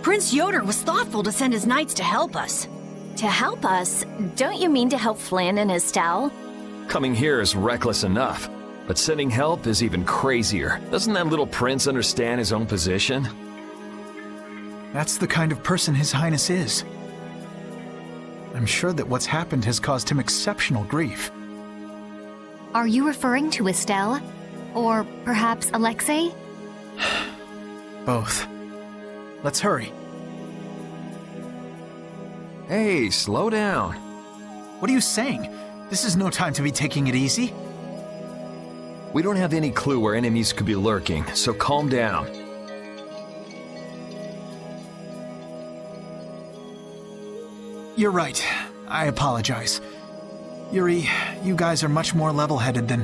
Prince Yoder was thoughtful to send his knights to help us. To help us? Don't you mean to help Flynn and Estelle? Coming here is reckless enough, but sending help is even crazier. Doesn't that little prince understand his own position? That's the kind of person His Highness is. I'm sure that what's happened has caused him exceptional grief. Are you referring to Estelle? Or perhaps Alexei? Both. Let's hurry. Hey, slow down. What are you saying? This is no time to be taking it easy. We don't have any clue where enemies could be lurking, so calm down. You're right. I apologize. Yuri, you guys are much more level-headed than...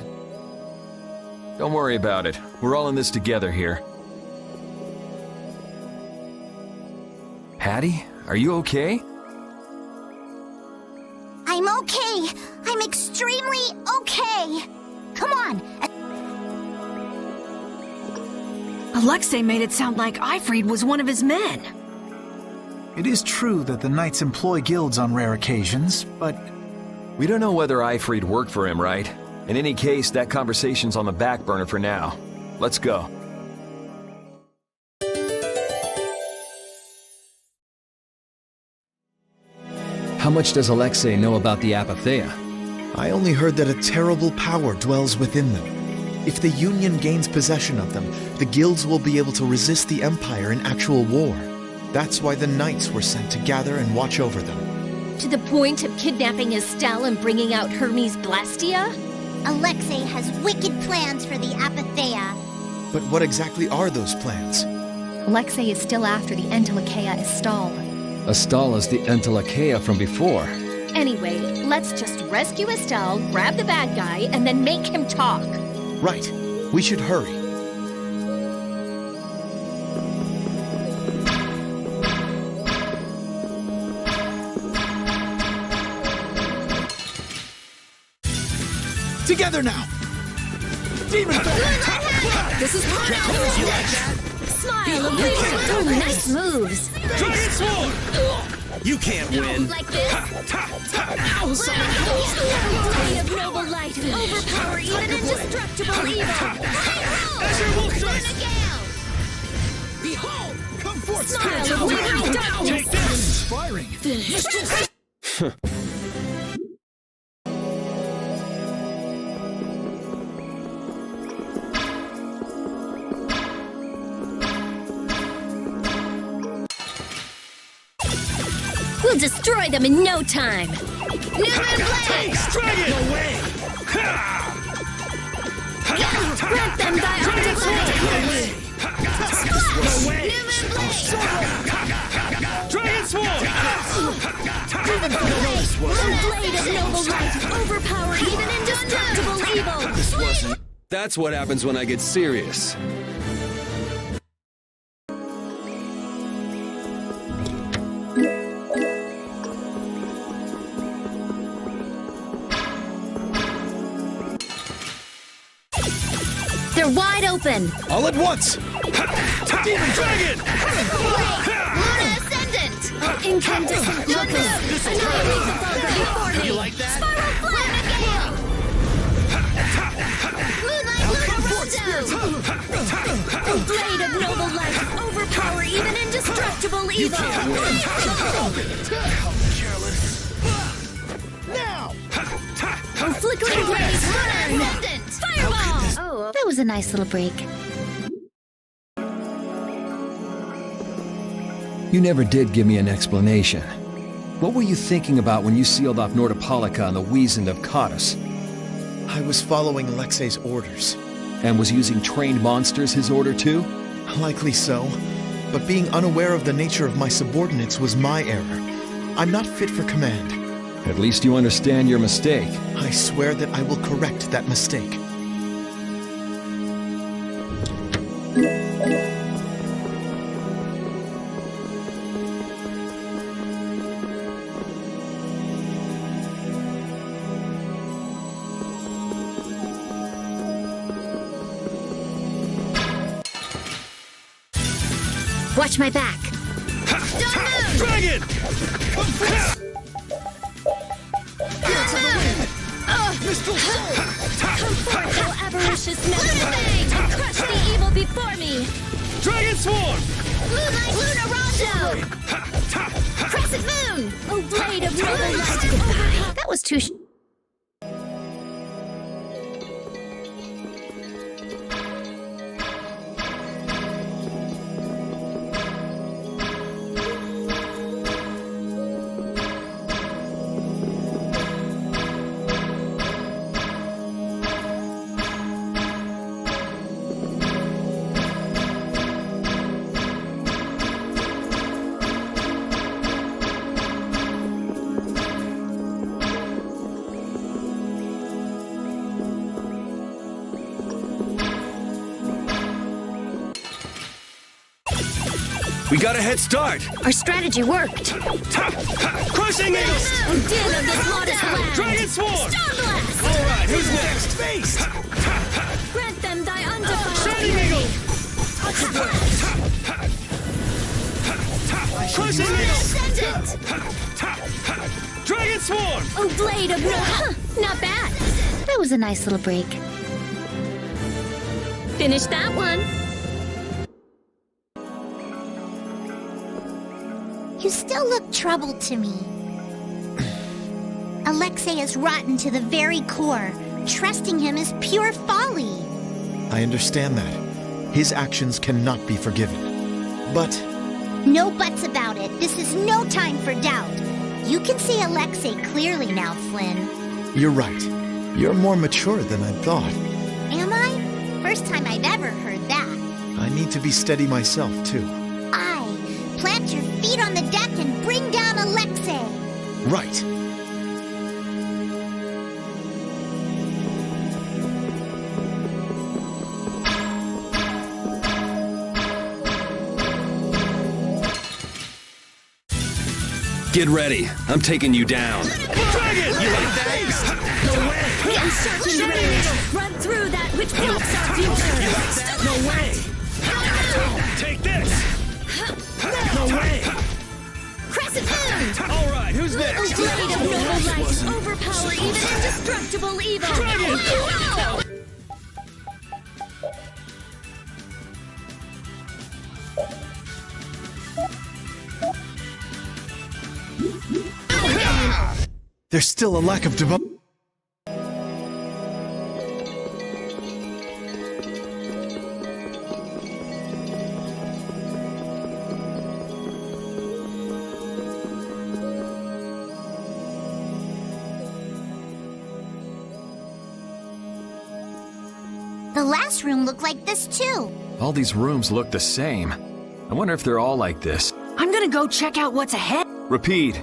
Don't worry about it. We're all in this together here. Hattie, are you okay? I'm okay. I'm extremely okay. Come on. Alexei made it sound like Ifrid was one of his men. It is true that the knights employ guilds on rare occasions, but... We don't know whether Ifrid worked for him, right? In any case, that conversation's on the back burner for now. Let's go. How much does Alexei know about the Apatheia? I only heard that a terrible power dwells within them. If the Union gains possession of them, the guilds will be able to resist the Empire in actual war. That's why the knights were sent to gather and watch over them. To the point of kidnapping Estelle and bringing out Hermes Blastia? Alexei has wicked plans for the Apatheia. But what exactly are those plans? Alexei is still after the Entelecheia Estelle. Estelle is the Entelecheia from before. Anyway, let's just rescue Estelle, grab the bad guy, and then make him talk. Right. We should hurry. Together now! Demon Fall! This is Smile, oh, nice moves. Dragon Sword! You can't win. Like this. Ray of noble light, overpower even indestructible evil. Azure Wolf Strike! Behold! Come forth! Smile of withering darkness. Take this! Inspiring. We'll destroy them in no time. Blade! Dragon! No way! Grant them thy underplay. No way! Dragon Sword! Blade of noble light, overpower even indestructible evil. That's what happens when I get serious. They're wide open. All at once! Demon Dragon! Luna Ascendant. Incandescent locus. Annihilate the Vulgar before me. You like that? Spiral Flame. Moonlight Lunarondo. Blade of noble light. Overpower even indestructible evil. Now! Flickering blaze. Luna Ascendant. Fireball. Oh, that was a nice little break. You never did give me an explanation. What were you thinking about when you sealed off Nordopolica and the Wiesent of Cottus? I was following Alexei's orders. And was using trained monsters his order too? Likely so. But being unaware of the nature of my subordinates was my error. I'm not fit for command. At least you understand your mistake. I swear that I will correct that mistake. Watch my back. Dragon! Come forth, thou avaricious metal, and crush the evil before me! Dragon Swarm! Moonlight Luna Rondo! Crescent Moon! Oh, blade of noble light! That was too We got a head start! Our strategy worked! Crushing Eagle! Oh, din of this modest land! Dragon Swarm! Storm Blast! Alright, who's next? Beast! Grant them thy undefiled Shining Eagle! Crushing Eagle! Ascendant! Dragon Swarm! Oh, blade of not bad. That was a nice little break. Finish that one. You still look troubled to me. Alexei is rotten to the very core. Trusting him is pure folly. I understand that. His actions cannot be forgiven. But No buts about it. This is no time for doubt. You can see Alexei clearly now, Flynn. you're right. You're more mature than I thought. Am I? First time I've ever heard that. I need to be steady myself, too. Plant your feet on the deck and bring down Alexei. Right. Get ready. I'm taking you down. Dragon! You like that? No way! Encircling range! Run through that which blocks our future! No way! Take this! No way! Crescent Moon! Alright, who's next? Blade of noble light! Overpower even indestructible evil! Dragon! Wow! There's still a lack of devotion. The last room looked like this too. All these rooms look the same. I wonder if they're all like this. I'm gonna go check out what's ahead. Repeat.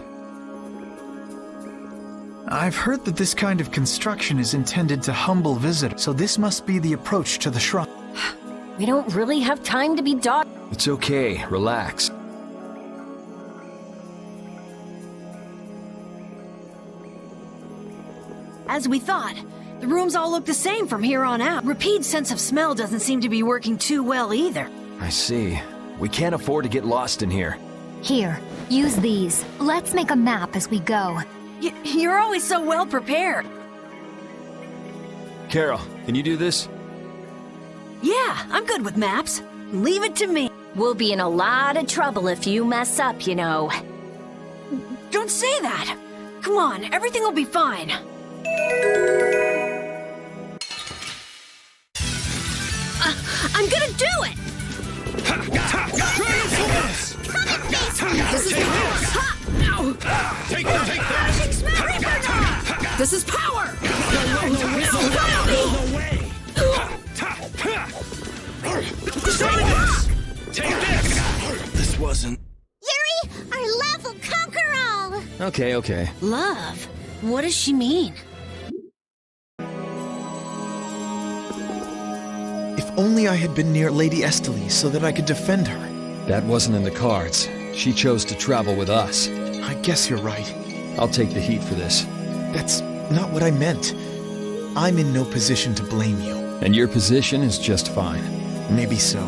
I've heard that this kind of construction is intended to humble visitors, so this must be the approach to the shrine. We don't really have time to be dog. It's okay. Relax. As we thought, the rooms all look the same from here on out. Repeat's sense of smell doesn't seem to be working too well either. I see. We can't afford to get lost in here. Here, use these. Let's make a map as we go. You're always so well prepared. Carol, can you do this? Yeah, I'm good with maps. Leave it to me. We'll be in a lot of trouble if you mess up, you know. Don't say that. Come on, everything will be fine. I'm gonna do it! This is power! Take this! This wasn't... Yuri, our love will conquer all! Okay. Love? What does she mean? If only I had been near Lady Estelle so that I could defend her. That wasn't in the cards. She chose to travel with us. I guess you're right. I'll take the heat for this. That's not what I meant. I'm in no position to blame you. And your position is just fine. Maybe so.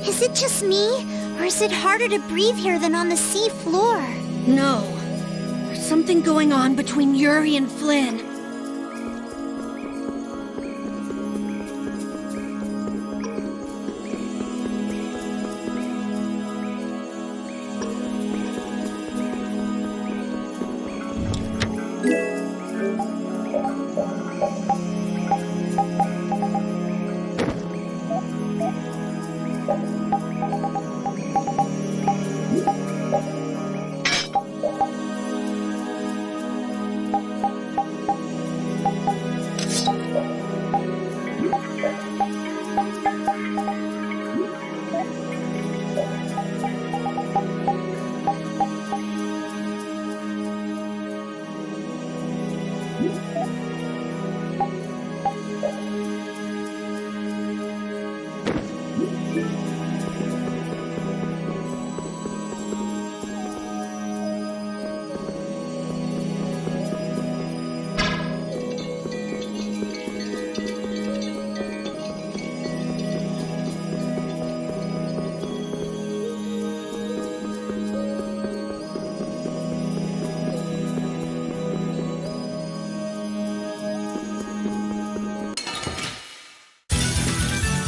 Is it just me? Or is it harder to breathe here than on the sea floor? No. There's something going on between Yuri and Flynn.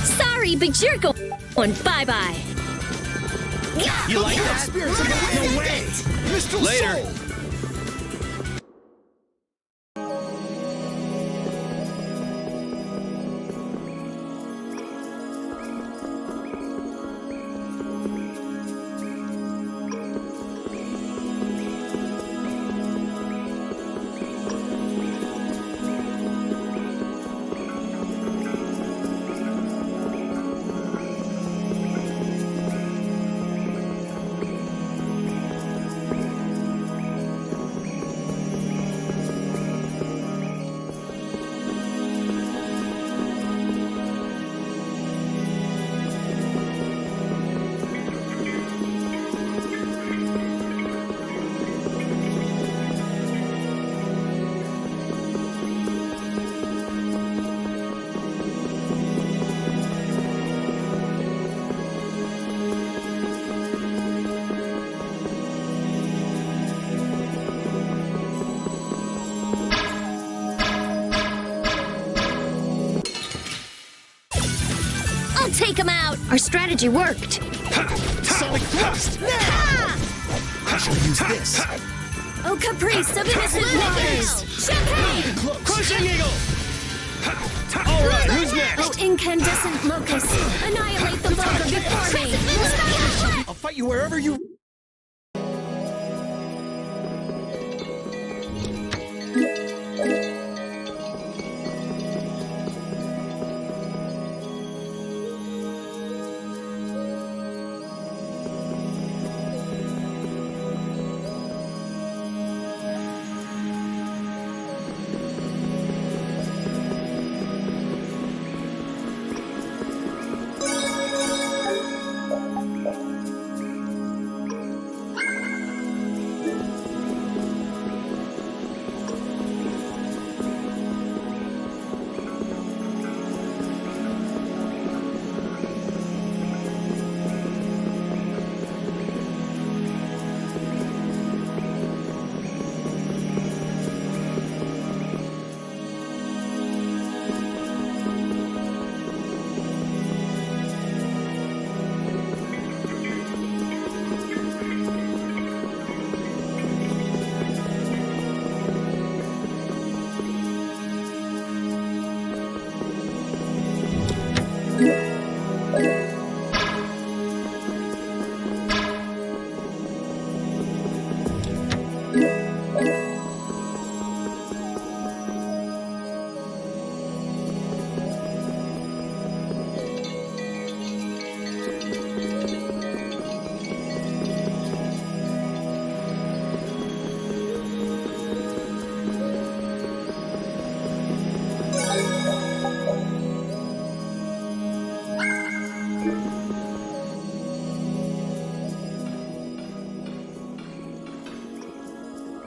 Sorry, but you're going bye-bye. You like that? No way! Mr. Later. Soul! I'll take him out. Our strategy worked. Sonic thrust! I shall use this. Oh, Caprice, submissive waters. Champagne! Crushing eagle! All right, who's next? Oh, incandescent locust. Annihilate the vulgar before me. I'll fight you wherever you...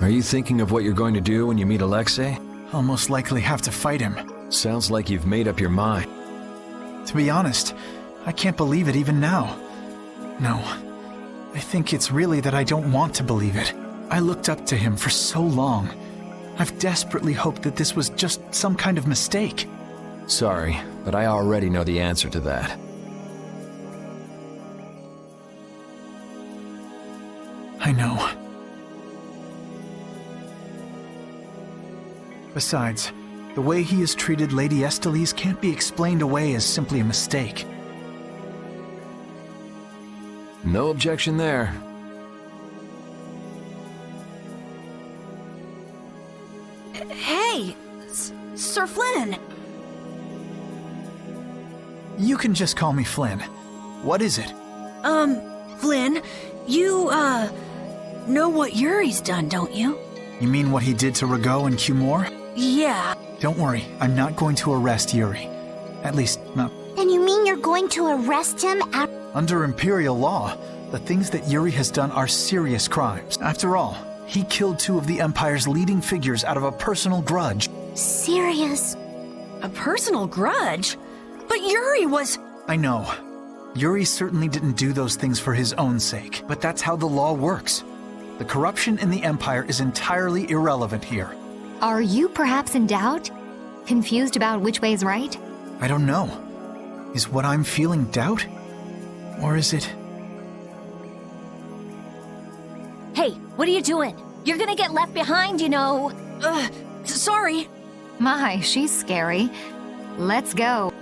Are you thinking of what you're going to do when you meet Alexei? I'll most likely have to fight him. Sounds like you've made up your mind. To be honest, I can't believe it even now. No, I think it's really that I don't want to believe it. I looked up to him for so long. I've desperately hoped that this was just some kind of mistake. Sorry, but I already know the answer to that. I know. Besides, the way he has treated Lady Estellise can't be explained away as simply a mistake. No objection there. Hey, Sir Flynn. You can just call me Flynn. What is it? Flynn, you, know what Yuri's done, don't you? You mean what he did to Rago and Cumore? Yeah. Don't worry, I'm not going to arrest Yuri. At least, not Then you mean you're going to arrest him under Imperial law. The things that Yuri has done are serious crimes. After all, he killed two of the Empire's leading figures out of a personal grudge. Serious? A personal grudge? But Yuri was... I know. Yuri certainly didn't do those things for his own sake, but that's how the law works. The corruption in the Empire is entirely irrelevant here. Are you perhaps in doubt? Confused about which way is right? I don't know. Is what I'm feeling doubt? Or is it... Hey, what are you doing? You're gonna get left behind, you know. Sorry. My, she's scary. Let's go.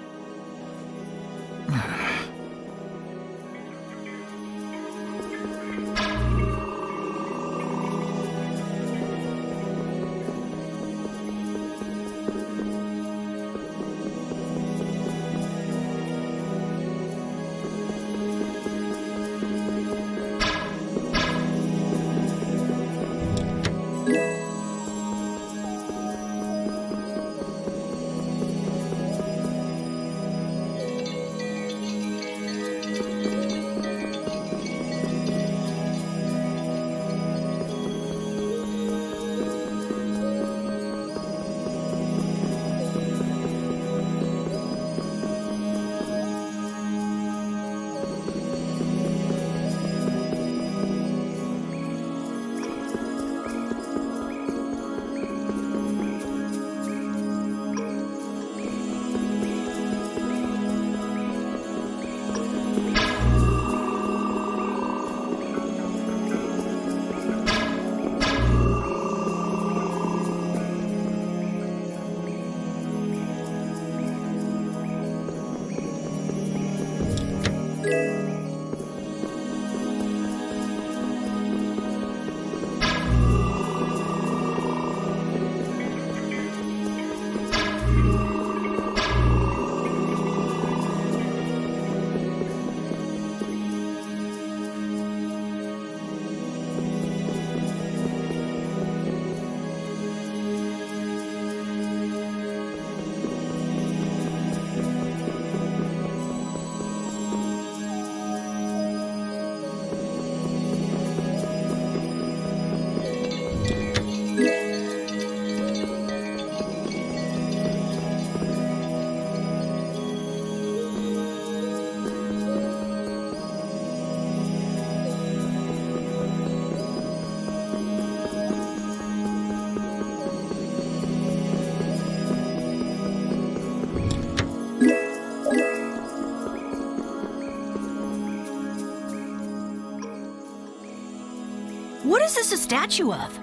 What is this a statue of?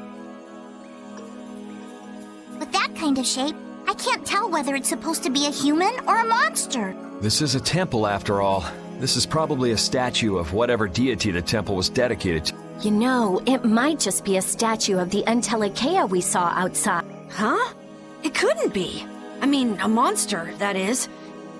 with that kind of shape? I can't tell whether it's supposed to be a human or a monster. This is a temple, after all. This is probably a statue of whatever deity the temple was dedicated to. You know, it might just be a statue of the Entelekea we saw outside. Huh? It couldn't be. I mean, a monster, that is.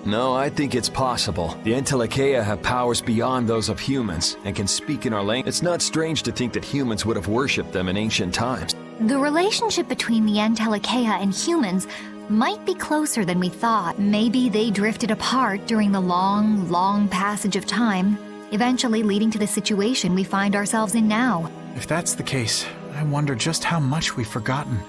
No, I think it's possible. The Entelekea have powers beyond those of humans and can speak in our language. It's not strange to think that humans would have worshipped them in ancient times. The relationship between the Entelekea and humans might be closer than we thought. Maybe they drifted apart during the long passage of time, eventually leading to the situation we find ourselves in now. If that's the case, I wonder just how much we've forgotten.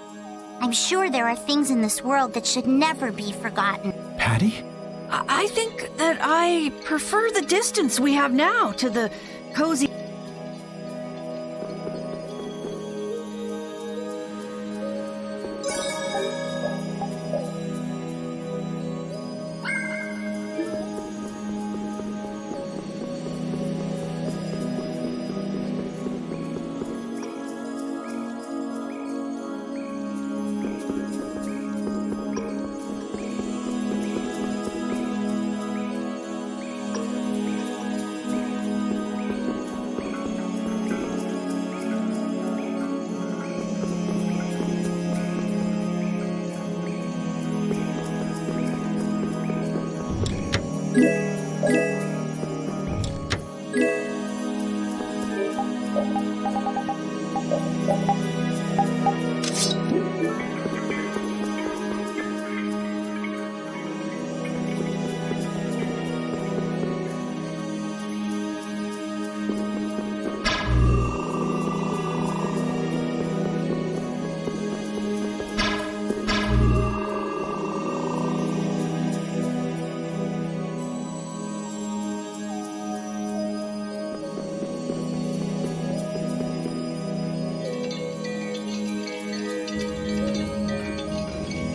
I'm sure there are things in this world that should never be forgotten. Patty? I think that I prefer the distance we have now to the cozy...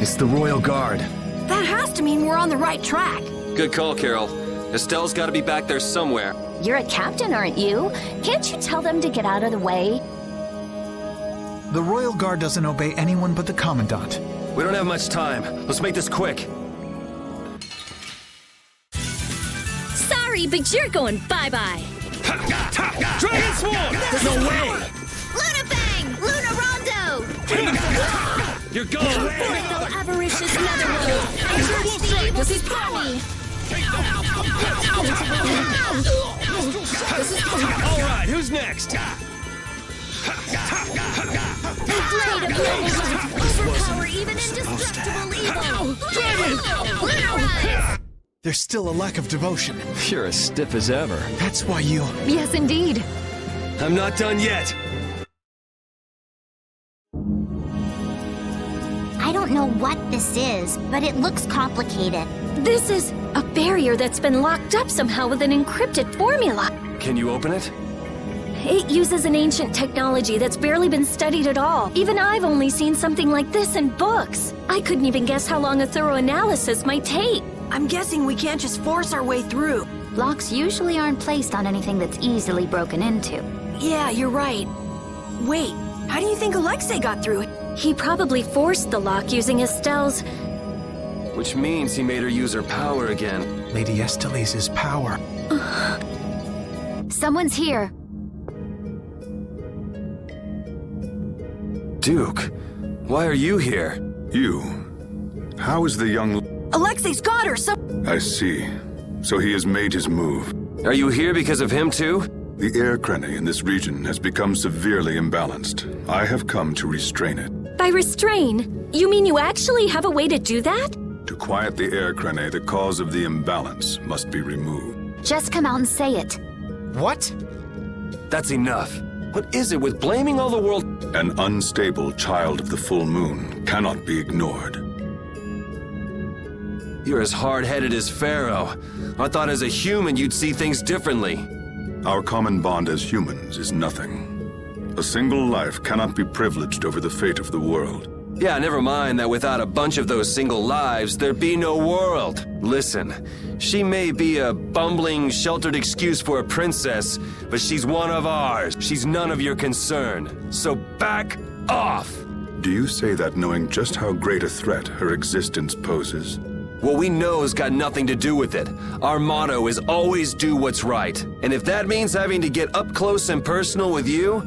It's the Royal Guard. That has to mean we're on the right track. Good call, Carol. Estelle's gotta be back there somewhere. You're a captain, aren't you? Can't you tell them to get out of the way? The Royal Guard doesn't obey anyone but the Commandant. We don't have much time. Let's make this quick. Sorry, but you're going bye-bye. Dragon Swarm! No way! Luna Fang! Luna Rondo! You're going away! Portal Avaricious Netherworld! I trust the evil Spawny! Alright, who's next? The blade of noble light! Overpower even indestructible evil! Dragon! Luna Rise! There's still a lack of devotion. You're as stiff as ever. That's why you... Yes, indeed. I'm not done yet. I don't know what this is, but it looks complicated. This is a barrier that's been locked up somehow with an encrypted formula. Can you open it? It uses an ancient technology that's barely been studied at all. Even I've only seen something like this in books. I couldn't even guess how long a thorough analysis might take. I'm guessing we can't just force our way through. Locks usually aren't placed on anything that's easily broken into. Yeah, you're right. Wait, how do you think Alexei got through it? He probably forced the lock using Estelle's... Which means he made her use her power again. Lady Estelise's power. Someone's here. Duke, why are you here? You? How is the young... Alexei's got her, so... I see. So he has made his move. Are you here because of him too? The air crene in this region has become severely imbalanced. I have come to restrain it. By restrain, you mean you actually have a way to do that? To quiet the air crene, the cause of the imbalance must be removed. Just come out and say it. What? That's enough. What is it with blaming all the world? An unstable child of the full moon cannot be ignored. You're as hard-headed as Pharaoh. I thought as a human you'd see things differently. Our common bond as humans is nothing. A single life cannot be privileged over the fate of the world. Yeah, never mind that without a bunch of those single lives, there'd be no world. Listen, she may be a bumbling, sheltered excuse for a princess, but she's one of ours. She's none of your concern. So back off! Do you say that knowing just how great a threat her existence poses? What we know's got nothing to do with it. Our motto is always do what's right. And if that means having to get up close and personal with you,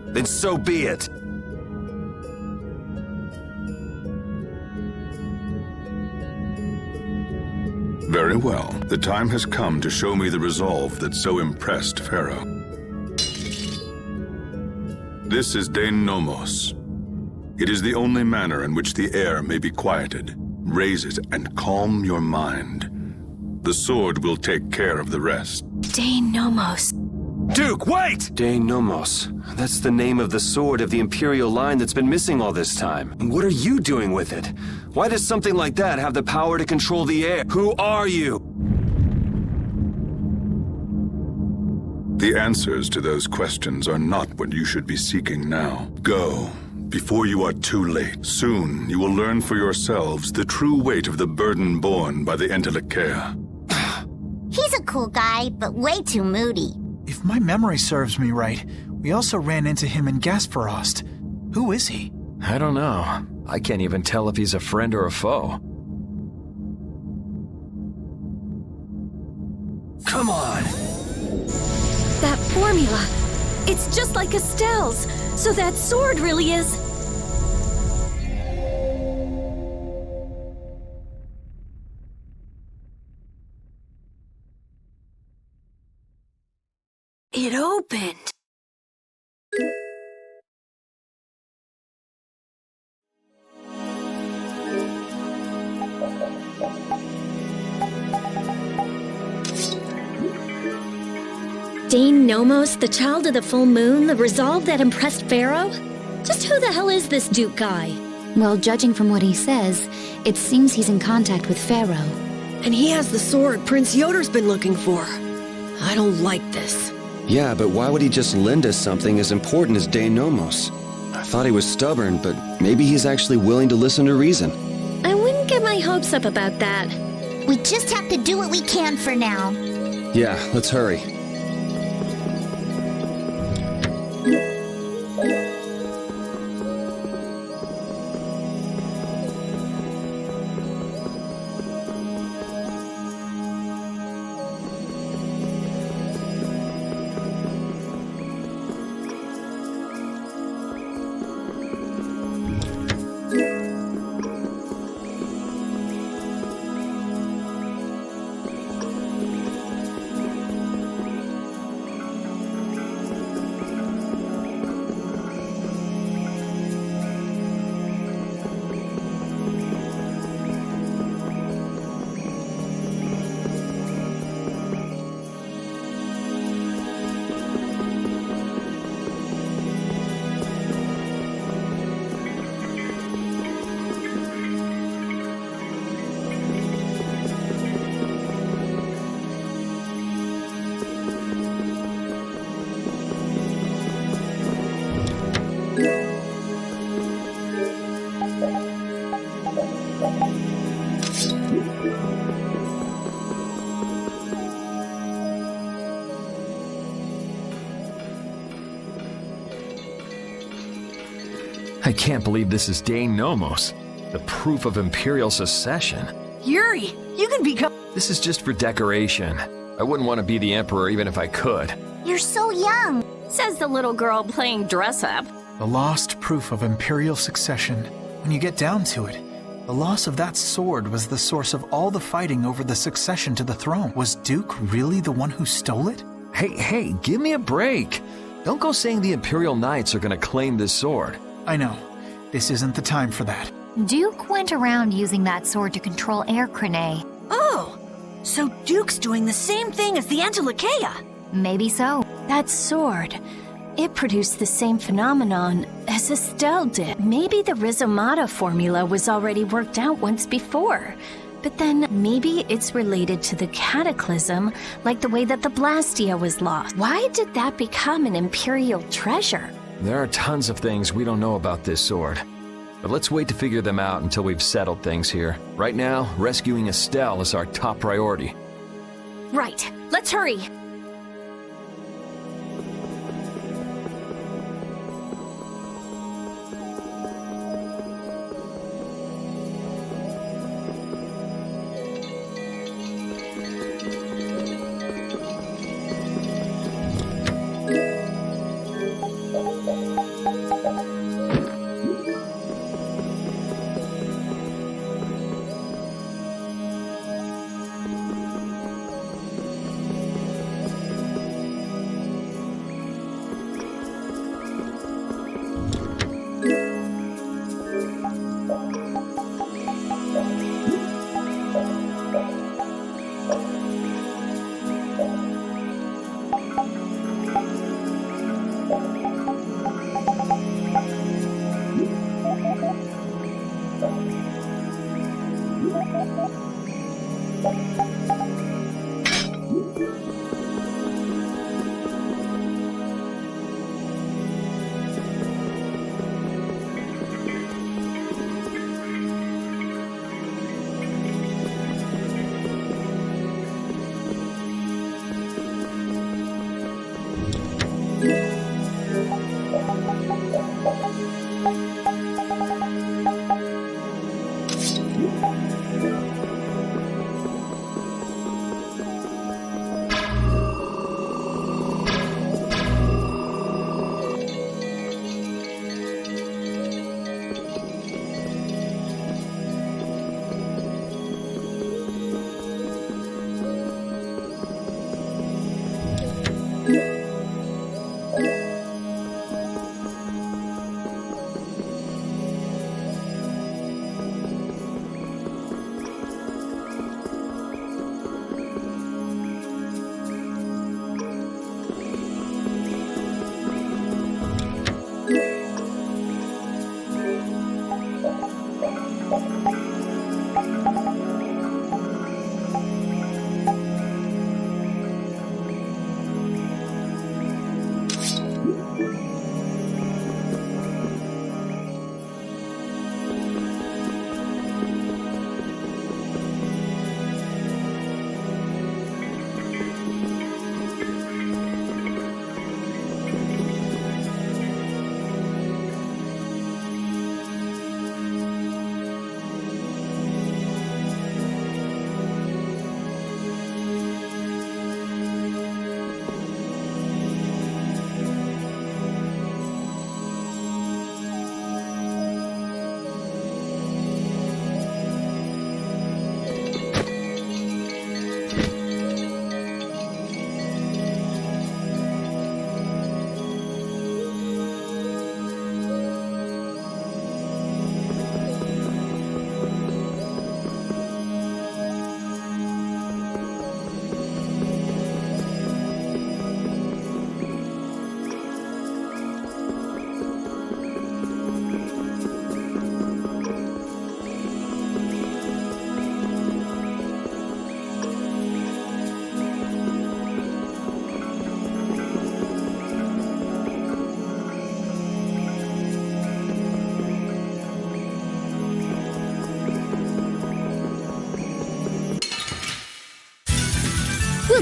then so be it. Very well. The time has come to show me the resolve that so impressed Pharaoh. This is Dane Nomos. It is the only manner in which the air may be quieted. Raise it and calm your mind. The sword will take care of the rest. Dane Nomos. Duke, wait! Dane Nomos. That's the name of the sword of the Imperial line that's been missing all this time. And what are you doing with it? Why does something like that have the power to control the air? Who are you? The answers to those questions are not what you should be seeking now. Go, before you are too late. Soon, you will learn for yourselves the true weight of the burden borne by the Entelekea. He's a cool guy, but way too moody. If my memory serves me right, we also ran into him in Gasparost. Who is he? I don't know. I can't even tell if he's a friend or a foe. Come on! That formula. It's just like Estelle's. So that sword really is... It opened. Dane Nomos, the child of the full moon, the resolve that impressed Pharaoh? Just who the hell is this Duke guy? Well, judging from what he says, it seems he's in contact with Pharaoh. And he has the sword Prince Yoder's been looking for. I don't like this. Yeah, but why would he just lend us something as important as Dane Nomos? I thought he was stubborn, but maybe he's actually willing to listen to reason. hopes up about that. We just have to do what we can for now. Yeah, let's hurry. I can't believe this is De Nomos, the proof of Imperial secession. Yuri, you can become. This is just for decoration. I wouldn't want to be the Emperor even if I could. You're so young. Says the little girl playing dress-up. The lost proof of Imperial succession. When you get down to it, the loss of that sword was the source of all the fighting over the succession to the throne. Was Duke really the one who stole it? Hey, give me a break. Don't go saying the Imperial Knights are gonna claim this sword. I know. This isn't the time for that. Duke went around using that sword to control Air Crane. Oh, so Duke's doing the same thing as the Angelicaea. Maybe so. That sword, it produced the same phenomenon as Estelle did. Maybe the Rhizomata formula was already worked out once before. But then maybe it's related to the cataclysm, like the way that the Blastia was lost. Why did that become an Imperial treasure? There are tons of things we don't know about this sword. But let's wait to figure them out until we've settled things here. Right now, rescuing Estelle is our top priority. Right, let's hurry.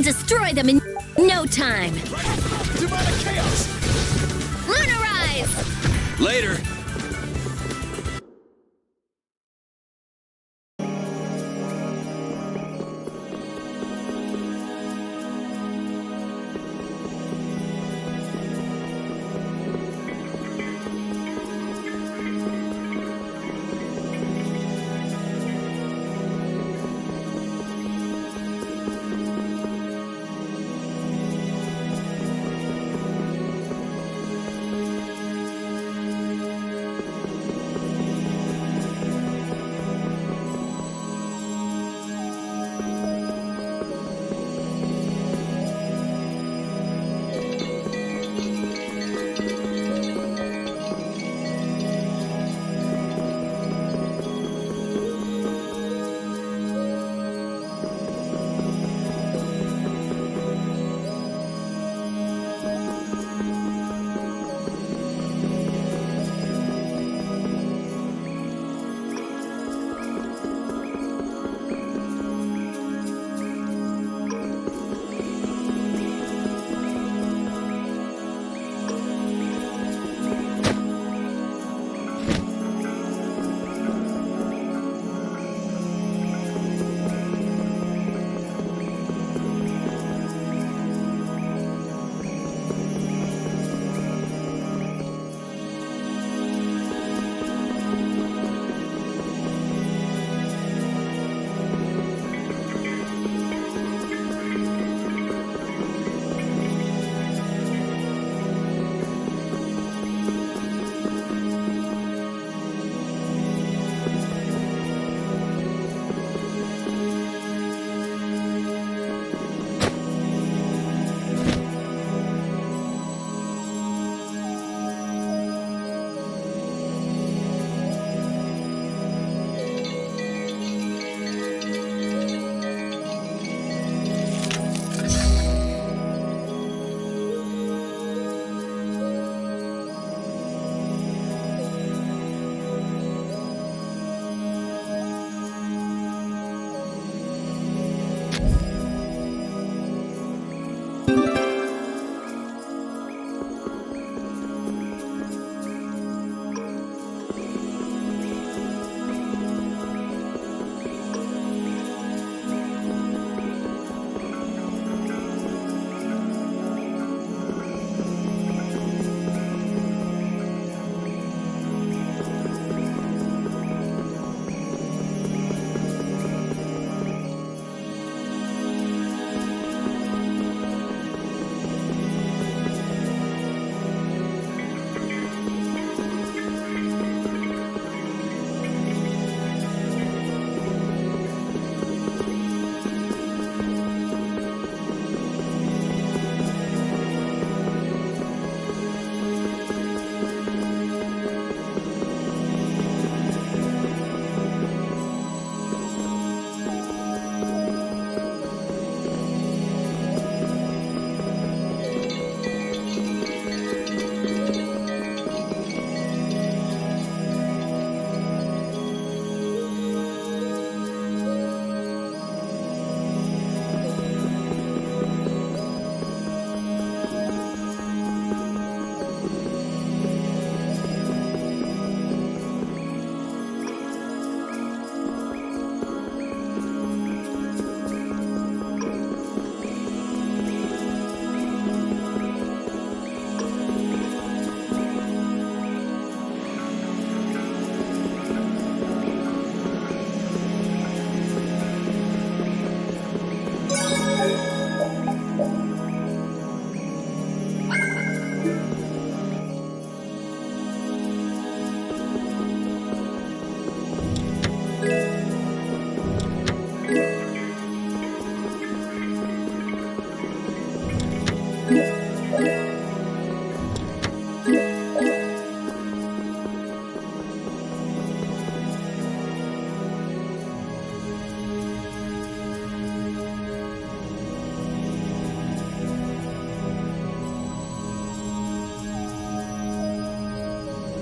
We'll destroy them in no time. Demonic chaos! Lunarize! Later!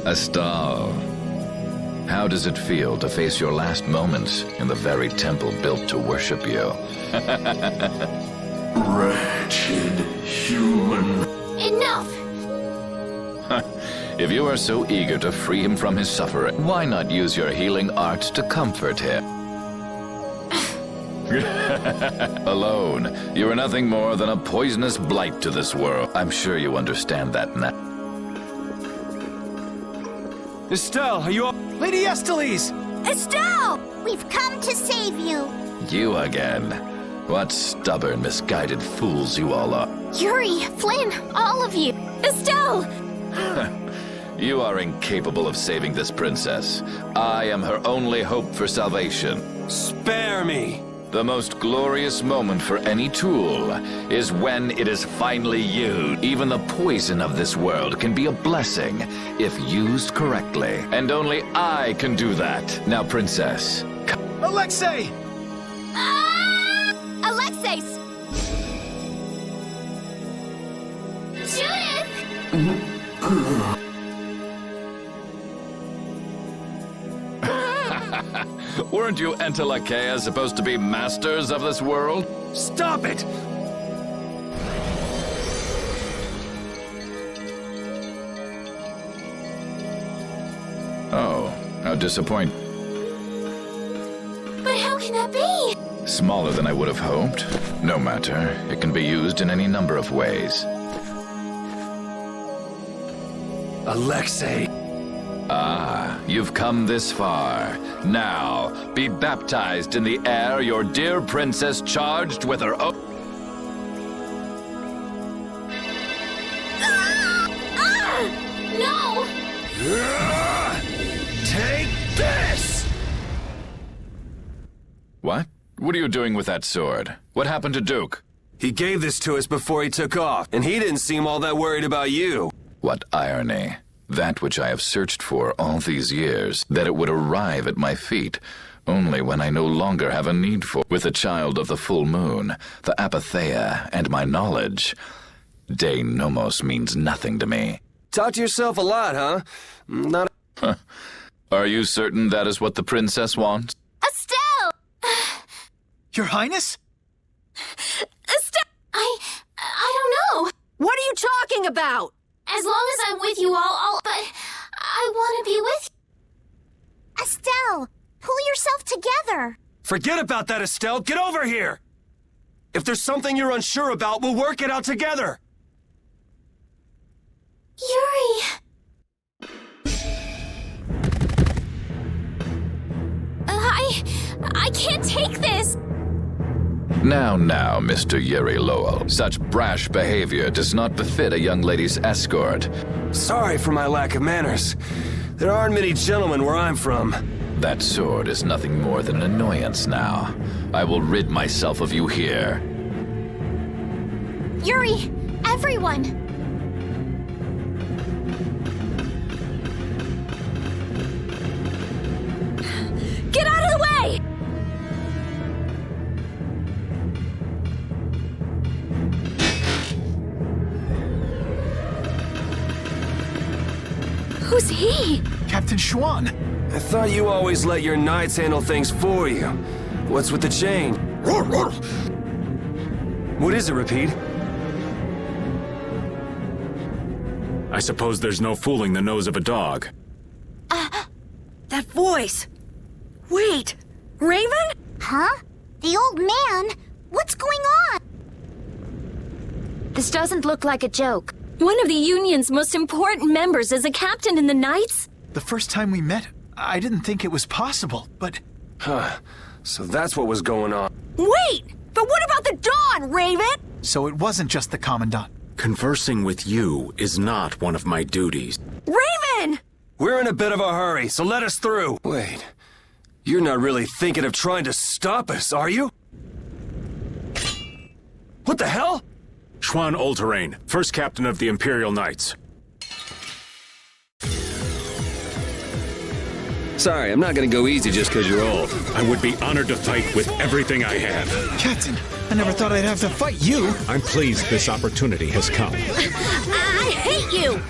Astal, how does it feel to face your last moments in the very temple built to worship you? Wretched human. Enough! If you are so eager to free him from his suffering, why not use your healing arts to comfort him? Alone, you are nothing more than a poisonous blight to this world. I'm sure you understand that now. Estelle, are you all... Lady Estellise! Estelle! We've come to save you. You again. What stubborn, misguided fools you all are. Yuri, Flynn, all of you. Estelle! You are incapable of saving this princess. I am her only hope for salvation. Spare me! The most glorious moment for any tool is when it is finally used. Even the poison of this world can be a blessing if used correctly. And only I can do that. Now, princess. Alexei! Alexei! Judith! Weren't you Entelakea supposed to be masters of this world? Stop it! Oh, how disappointing. But how can that be? Smaller than I would have hoped. No matter, it can be used in any number of ways. Alexei! Ah, you've come this far. Now, be baptized in the air your dear princess charged with her own... No! Take this! What? What are you doing with that sword? What happened to Duke? He gave this to us before he took off, and he didn't seem all that worried about you. What irony. That which I have searched for all these years, that it would arrive at my feet, only when I no longer have a need for. With the child of the full moon, the apatheia, and my knowledge, De Nomos means nothing to me. Talk to yourself a lot, huh? Not. Are you certain that is what the princess wants? Estelle! Your Highness? Estelle! I don't know. What are you talking about? As long as I'm with you all, but I want to be with you. Estelle, pull yourself together. Forget about that, Estelle. Get over here! If there's something you're unsure about, we'll work it out together. Yuri! I can't take this! Now, Mr. Yuri Lowell. Such brash behavior does not befit a young lady's escort. Sorry for my lack of manners. There aren't many gentlemen where I'm from. That sword is nothing more than an annoyance now. I will rid myself of you here. Yuri, everyone! Get out of the way! Who's he? Captain Schwan. I thought you always let your knights handle things for you. What's with the chain? What is it, Repeat? I suppose there's no fooling the nose of a dog. That voice. Wait, Raven? Huh? The old man? What's going on? This doesn't look like a joke. One of the Union's most important members is a captain in the Knights? The first time we met, I didn't think it was possible, but... Huh. So that's what was going on. Wait! But what about the Dawn, Raven? So it wasn't just the Commandant. Conversing with you is not one of my duties. Raven! We're in a bit of a hurry, so let us through. Wait. You're not really thinking of trying to stop us, are you? What the hell? Schwan Olterain, first captain of the Imperial Knights. Sorry, I'm not gonna go easy just because you're old. I would be honored to fight with everything I have. Captain, I never thought I'd have to fight you. I'm pleased this opportunity has come. I hate you!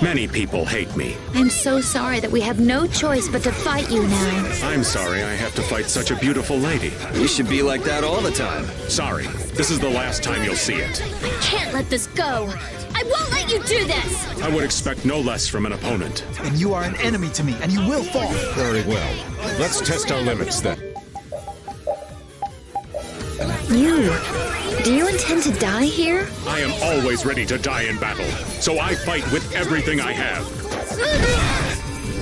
Many people hate me. I'm so sorry that we have no choice but to fight you now. I'm sorry I have to fight such a beautiful lady. You should be like that all the time. Sorry, this is the last time you'll see it. I can't let this go. I won't let you do this! I would expect no less from an opponent. And you are an enemy to me, and you will fall. Very well. Let's test our limits then. Do you intend to die here? I am always ready to die in battle, so I fight with everything I have.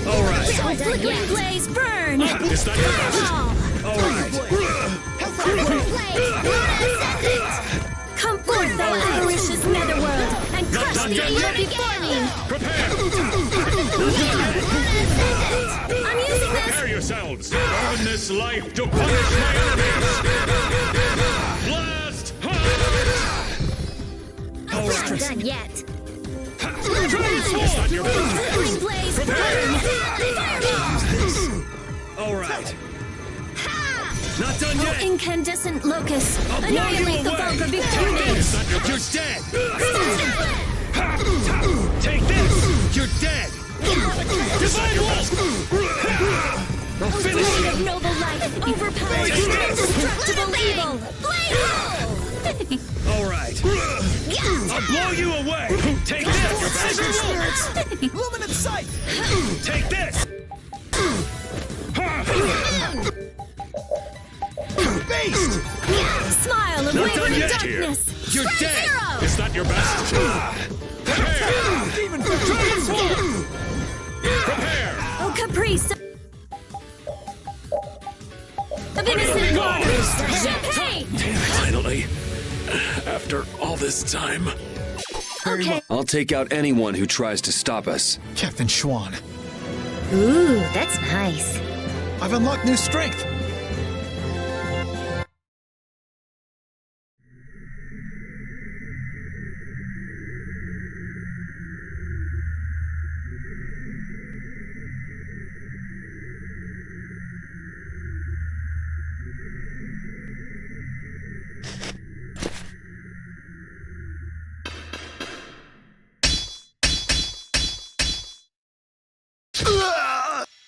All right. Flickering blaze, burn! Is that your best? All right. Come forth, thou avaricious netherworld, and crush the evil before me! Prepare! I'm using this! Prepare yourselves! Earn this life to punish my enemies! Blast! I'm not done yet! Is that your best? Flickering blaze, burn! All right. Not done yet. Incandescent locust, annihilate the vulgar before me! You're dead. Take this. You're dead. I'll finish Blade you. of noble light, overpowered indestructible evil! All right. I'll blow you away. Take this. Luminous sight! Take this. Based! Smile of Not done wavering yet. darkness! You're Strike dead. zero! Is that your best? Demon Prepare! Oh, caprice of innocent waters! Champagne! Finally. After all this time. Okay. I'll take out anyone who tries to stop us. Captain Schwan, Ooh, that's nice. I've unlocked new strength.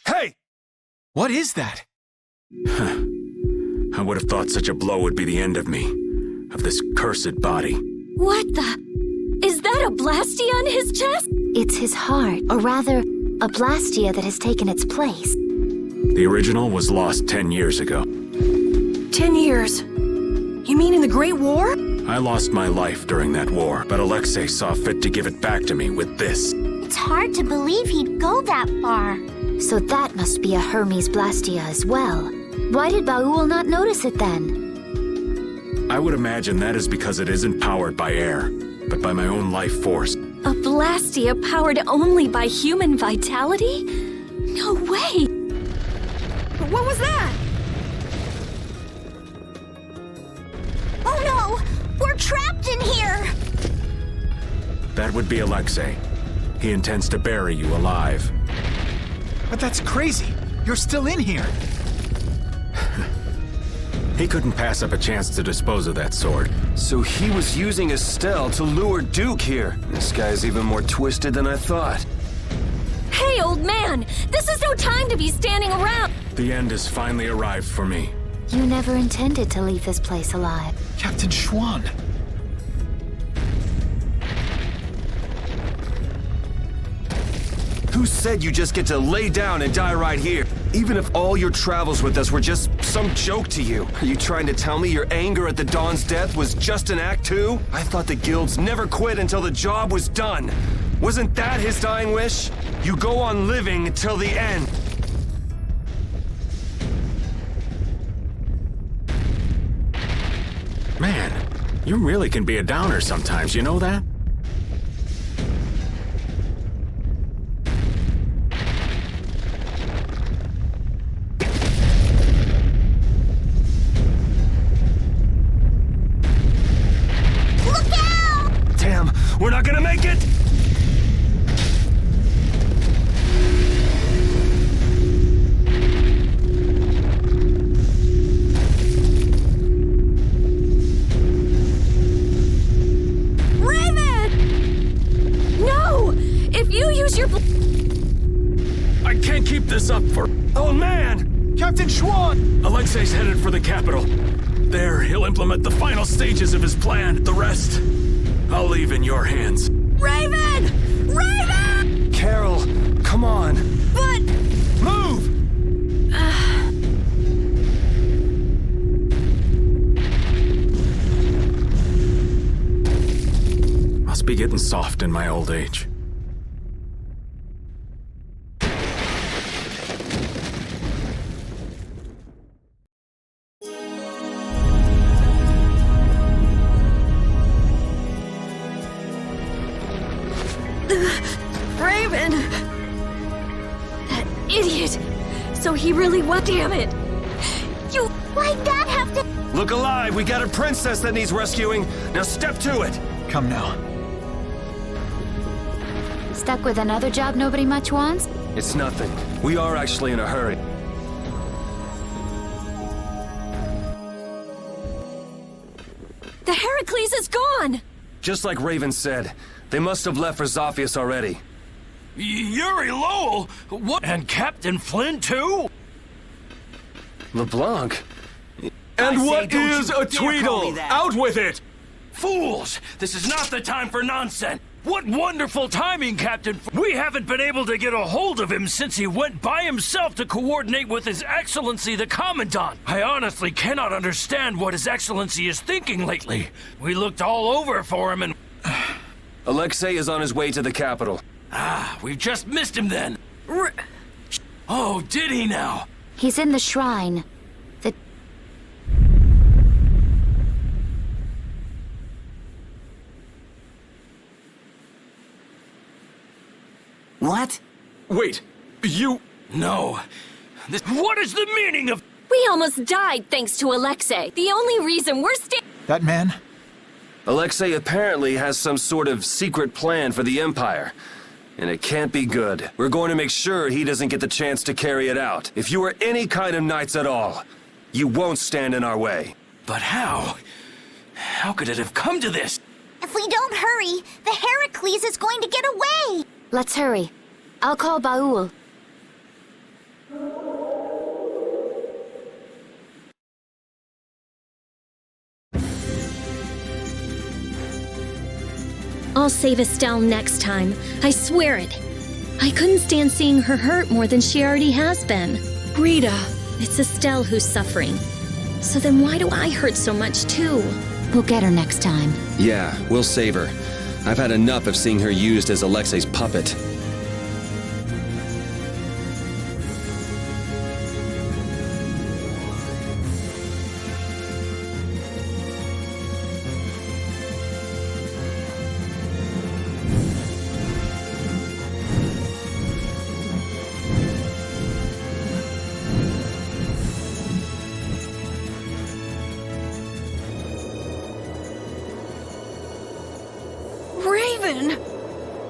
Hey! What is that? I would have thought such a blow would be the end of me. Of this cursed body. What the? Is that a Blastia on his chest? It's his heart, or rather, a Blastia that has taken its place. The original was lost 10 years ago. 10 years? You mean in the Great War? I lost my life during that war, but Alexei saw fit to give it back to me with this. It's hard to believe he'd go that far. So that must be a Hermes Blastia as well. Why did Baul not notice it then? I would imagine that is because it isn't powered by air, but by my own life force. A Blastia powered only by human vitality? No way! What was that? Oh no! We're trapped in here! That would be Alexei. He intends to bury you alive. But that's crazy. You're still in here. He couldn't pass up a chance to dispose of that sword. So he was using Estelle to lure Duke here. This guy's even more twisted than I thought. Hey, old man! This is no time to be standing around! The end has finally arrived for me. You never intended to leave this place alive. Captain Schwan. Who said you just get to lay down and die right here? Even if all your travels with us were just some joke to you, are you trying to tell me your anger at the Dawn's death was just an act too? I thought the guilds never quit until the job was done. Wasn't that his dying wish? You go on living till the end. Man, you really can be a downer sometimes, you know that? Damn, we're not gonna make it! Raven! No! If you use your... I can't keep this up for... Oh, man! Captain Schwann! Alexei's headed for the capital. There, he'll implement the final stages of his plan. The rest, I'll leave in your hands. Raven! Raven! Carol, come on. But... Move! Must be getting soft in my old age. Raven! That idiot! So he really was... Damn it! You... Why'd that have to... Look alive! We got a princess that needs rescuing! Now step to it! Come now. Stuck with another job nobody much wants? It's nothing. We are actually in a hurry. The Heracles is gone! Just like Raven said, they must have left for Zophius already. Yuri Lowell? What? And Captain Flynn, too? LeBlanc? And what is a Tweedle? Out with it! Fools! This is not the time for nonsense! What wonderful timing, Captain! We haven't been able to get a hold of him since he went by himself to coordinate with His Excellency the Commandant. I honestly cannot understand what His Excellency is thinking lately. We looked all over for him and... Alexei is on his way to the capital. Ah, we just missed him then. Oh, did he now? He's in the shrine. What? Wait, you... No. What is the meaning of... We almost died thanks to Alexei. The only reason we're That man? Alexei apparently has some sort of secret plan for the Empire. And it can't be good. We're going to make sure he doesn't get the chance to carry it out. If you are any kind of knights at all, you won't stand in our way. But how? How could it have come to this? If we don't hurry, the Heracles is going to get away! Let's hurry. I'll call Baul. I'll save Estelle next time. I swear it. I couldn't stand seeing her hurt more than she already has been. Rita. It's Estelle who's suffering. So then why do I hurt so much too? We'll get her next time. Yeah, we'll save her. I've had enough of seeing her used as Alexei's puppet.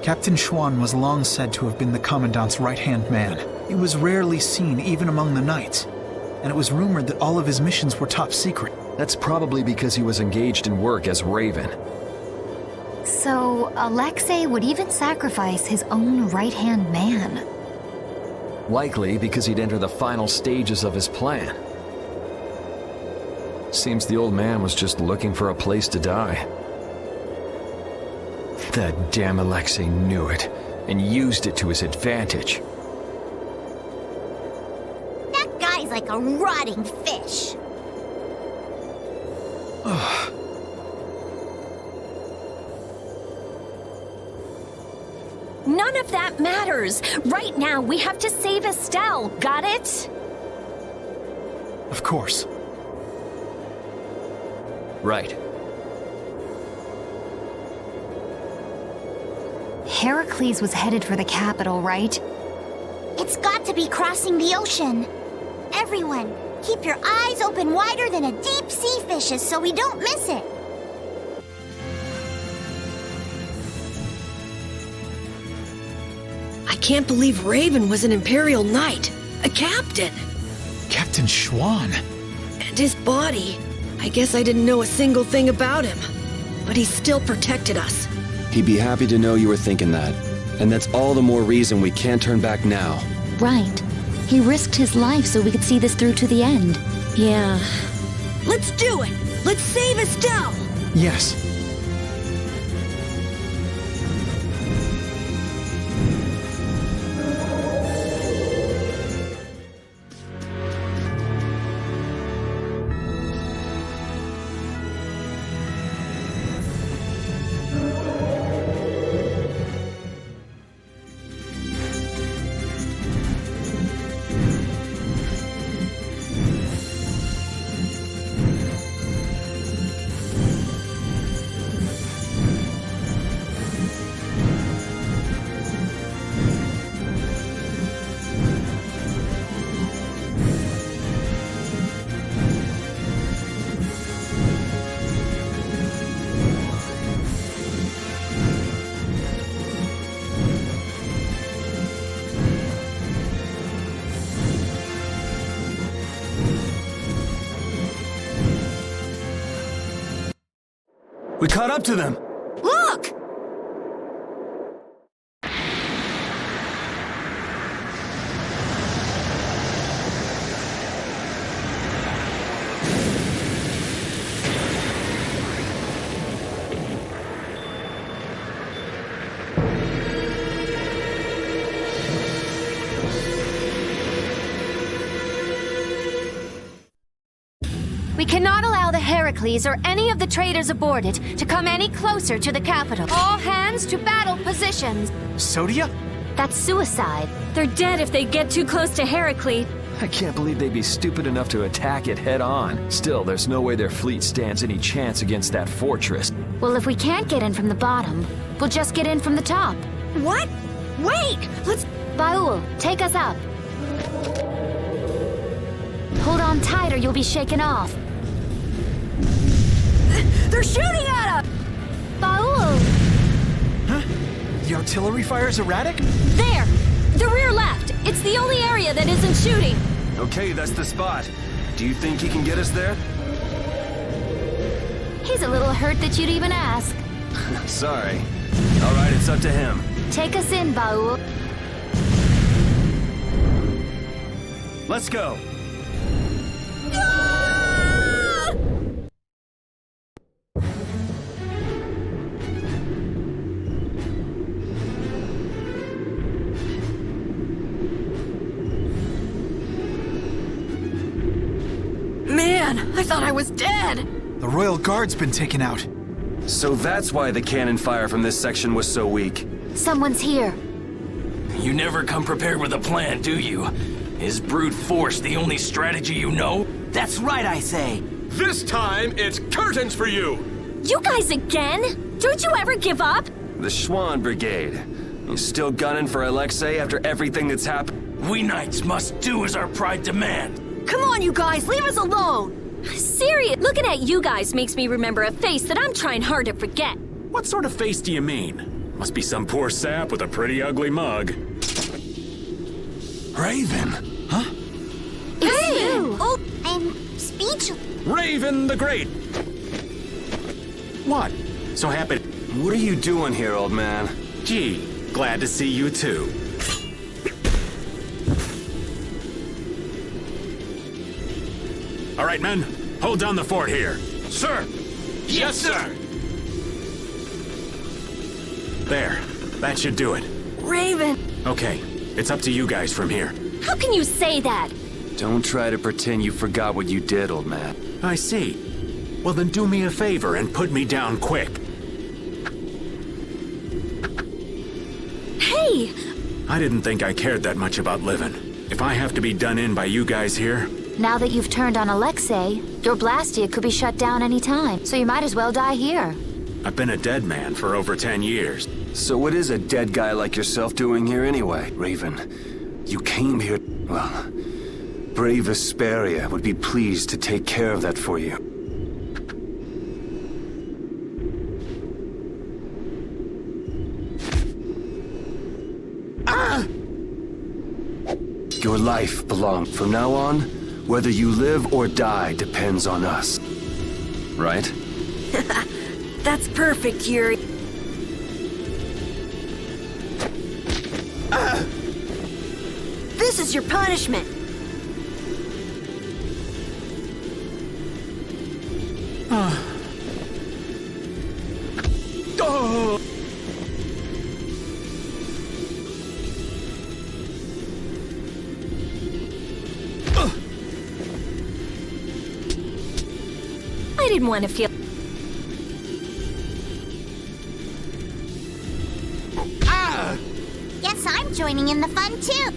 Captain Schwann was long said to have been the Commandant's right-hand man. He was rarely seen even among the knights, and it was rumored that all of his missions were top secret. That's probably because he was engaged in work as Raven. So, Alexei would even sacrifice his own right-hand man. Likely because he'd enter the final stages of his plan. Seems the old man was just looking for a place to die. That damn Alexei knew it, and used it to his advantage. That guy's like a rotting fish. None of that matters. Right now, we have to save Estelle. Got it? Of course. Right. Heracles was headed for the capital, right? It's got to be crossing the ocean. Everyone, keep your eyes open wider than a deep sea fish's so we don't miss it. I can't believe Raven was an Imperial Knight. A captain. Captain Schwann. And his body. I guess I didn't know a single thing about him. But he still protected us. He'd be happy to know you were thinking that. And that's all the more reason we can't turn back now. Right. He risked his life so we could see this through to the end. Yeah. Let's do it! Let's save Estelle! Yes. We caught up to them! Look! We cannot allow the Heracles or any of the traders aboard it to come any closer to the capital. All hands to battle positions. Sodia? That's suicide. They're dead if they get too close to Heracles. I can't believe they'd be stupid enough to attack it head on. Still, there's no way their fleet stands any chance against that fortress. Well, if we can't get in from the bottom, we'll just get in from the top. What? Wait! Let's... Baul, take us up. Hold on tight or you'll be shaken off. They're shooting at us! Baul! Huh? The artillery fire's erratic? There! The rear left! It's the only area that isn't shooting! Okay, that's the spot. Do you think he can get us there? He's a little hurt that you'd even ask. Sorry. Alright, it's up to him. Take us in, Baul. Let's go! Man, I thought I was dead! The Royal Guard's been taken out. So that's why the cannon fire from this section was so weak. Someone's here. You never come prepared with a plan, do you? Is brute force the only strategy you know? That's right, I say. This time, it's curtains for you! You guys again? Don't you ever give up? The Schwann Brigade. You still gunning for Alexei after everything that's happened? We knights must do as our pride demand. Come on, you guys, leave us alone! Serious. Looking at you guys makes me remember a face that I'm trying hard to forget. What sort of face do you mean? Must be some poor sap with a pretty ugly mug. Raven! Huh? Hey! Oh, I'm speechless. Raven the Great! What? So happy... What are you doing here, old man? Gee, glad to see you too. All right, men, hold down the fort here. Sir! Yes, sir! There, that should do it. Raven! Okay, it's up to you guys from here. How can you say that? Don't try to pretend you forgot what you did, old man. I see. Well, then do me a favor and put me down quick. Hey! I didn't think I cared that much about living. If I have to be done in by you guys here... Now that you've turned on Alexei, your Blastia could be shut down any time, so you might as well die here. I've been a dead man for over 10 years. So what is a dead guy like yourself doing here anyway, Raven? You came here... Well, brave Vesperia would be pleased to take care of that for you. Ah! Your life belongs. From now on, whether you live or die depends on us. Right? That's perfect, Yuri. This is your punishment. I didn't want to feel... Guess I'm joining in the fun too.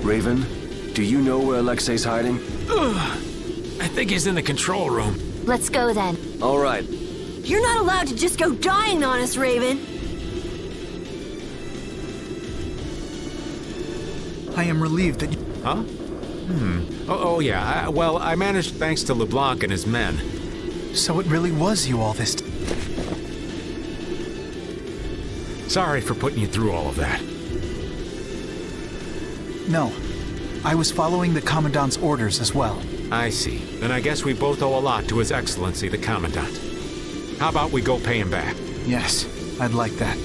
Raven, do you know where Alexei's hiding? I think he's in the control room. Let's go then. All right. You're not allowed to just go dying on us, Raven. I am relieved that you... Huh? Oh yeah. Well, I managed thanks to LeBlanc and his men. So it really was you all this time. Sorry for putting you through all of that. No. I was following the Commandant's orders as well. I see. Then I guess we both owe a lot to His Excellency, the Commandant. How about we go pay him back? Yes, I'd like that.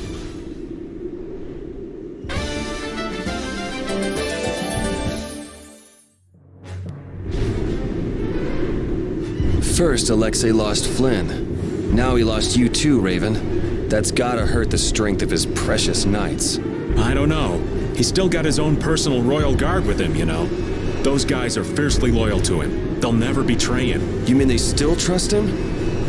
First, Alexei lost Flynn. Now he lost you too, Raven. That's gotta hurt the strength of his precious knights. I don't know. He's still got his own personal royal guard with him, you know. Those guys are fiercely loyal to him. They'll never betray him. You mean they still trust him?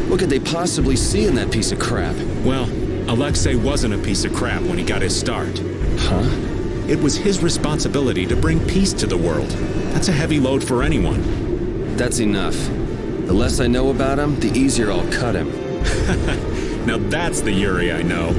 What could they possibly see in that piece of crap? Well, Alexei wasn't a piece of crap when he got his start. Huh? It was his responsibility to bring peace to the world. That's a heavy load for anyone. That's enough. The less I know about him, the easier I'll cut him. Now that's the Yuri I know.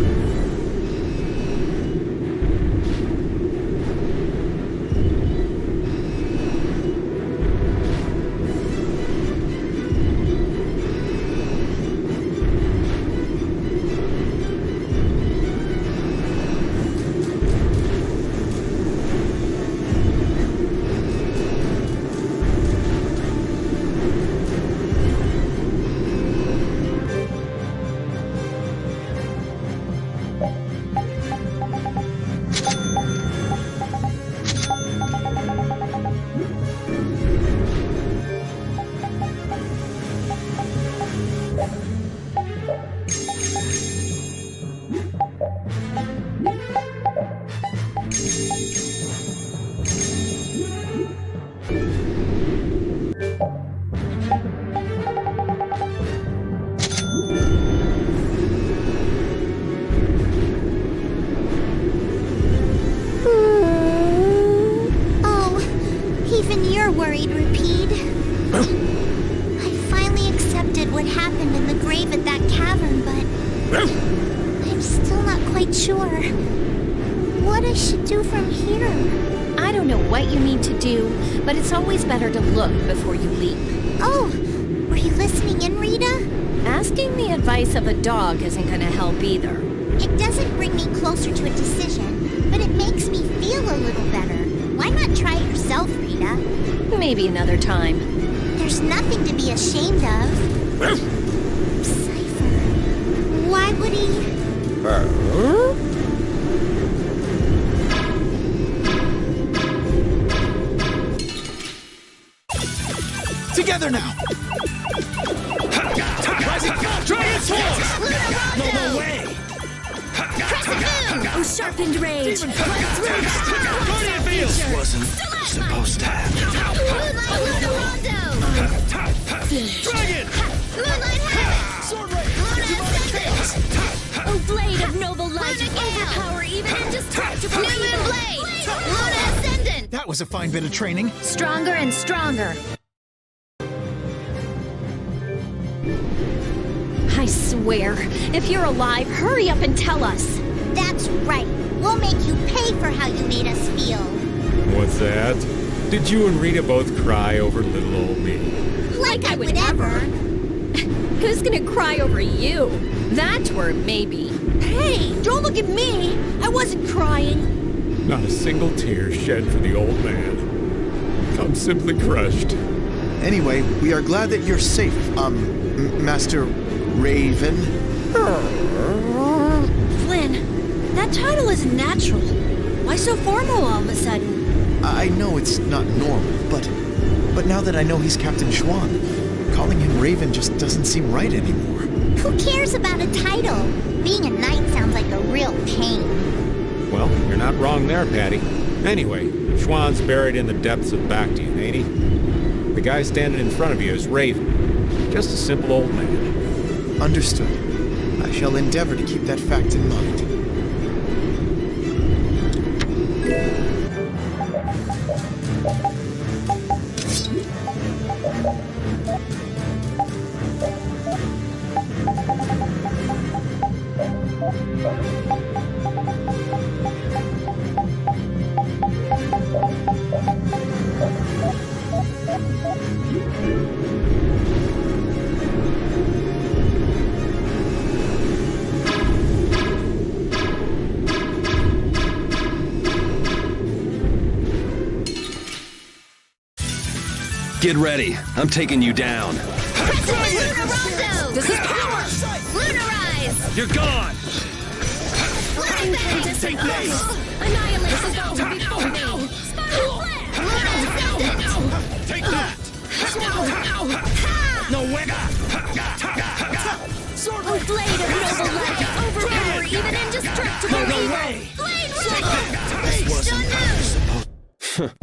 But it's always better to look before you leap. Oh, were you listening in, Rita? Asking the advice of a dog isn't gonna help either. It doesn't bring me closer to a decision, but it makes me feel a little better. Why not try it yourself, Rita? Maybe another time. There's nothing to be ashamed of. Cypher. Why would he... Together now! Dragon Force! No way! Oh, sharpened rage! Guardian Field! Wasn't supposed to happen. Dragon! Moonlight Havoc! Sword Raid! Oh, blade of noble light! Overpower even indestructible New Moon Blade! Luna Ascendant! That was a fine bit of training. Stronger and stronger. I swear, if you're alive, hurry up and tell us. That's right. We'll make you pay for how you made us feel. What's that? Did you and Rita both cry over little old me? Like I would ever. Who's gonna cry over you? That word, maybe. Hey, don't look at me! I wasn't crying. Not a single tear shed for the old man. I'm simply crushed. Anyway, we are glad that you're safe, Master Raven. Flynn, That title isn't natural. Why so formal all of a sudden? I know it's not normal, but now that I know he's Captain Schwan, calling him Raven just doesn't seem right anymore. Who cares about a title? Being a knight sounds like a real pain. Well, you're not wrong there, Patty. Anyway, Schwan's buried in the depths of Bactian, ain't he? The guy standing in front of you is Raven. Just a simple old man. Understood. I shall endeavor to keep that fact in mind. Get ready. I'm taking you down. This is power! Lunarize! You're gone! Incandescent blaze! Annihilate the zone before me! Spiral flare! Take that! No way! Oh, blade of noble light! Overpower even indestructible evil! Blade roll! Don't move!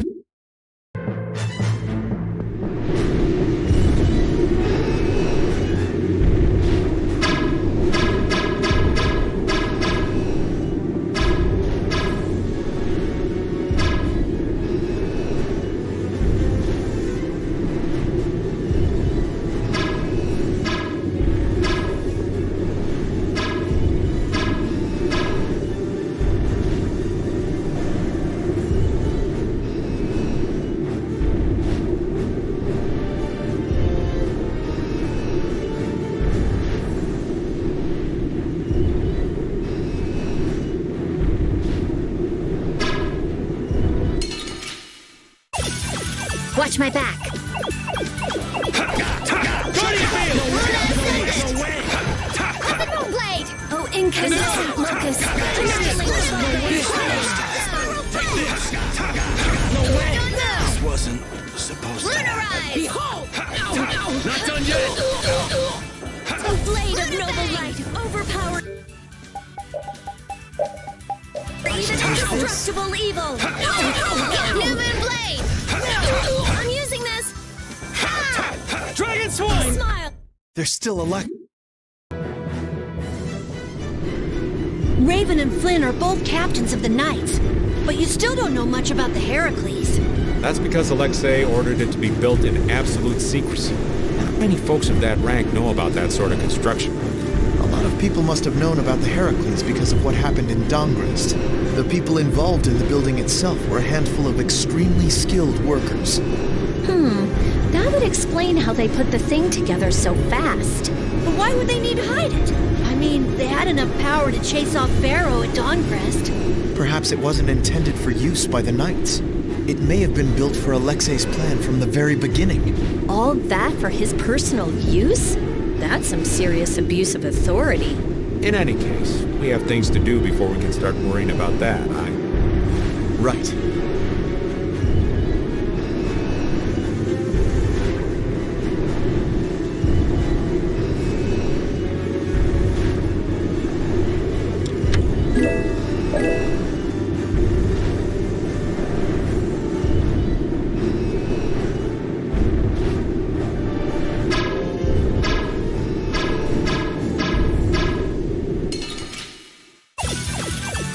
Watch my back. Blade! Oh, incandescent locust! This wasn't supposed to. Lunarize! Behold! Not done yet! Oh, blade of noble light! Overpower! Even indestructible evil! Newman blade! I'm using this! Dragon Swarm! Smile! There's still a Raven and Flynn are both captains of the Knights, but you still don't know much about the Heracles. That's because Alexei ordered it to be built in absolute secrecy. Not many folks of that rank know about that sort of construction. A lot of people must have known about the Heracles because of what happened in Dongrest. The people involved in the building itself were a handful of extremely skilled workers. That would explain how they put the thing together so fast. But why would they need to hide it? I mean, they had enough power to chase off Pharaoh at Dawngrest. Perhaps it wasn't intended for use by the Knights. It may have been built for Alexei's plan from the very beginning. All that for his personal use? That's some serious abuse of authority. In any case, we have things to do before we can start worrying about that, Right.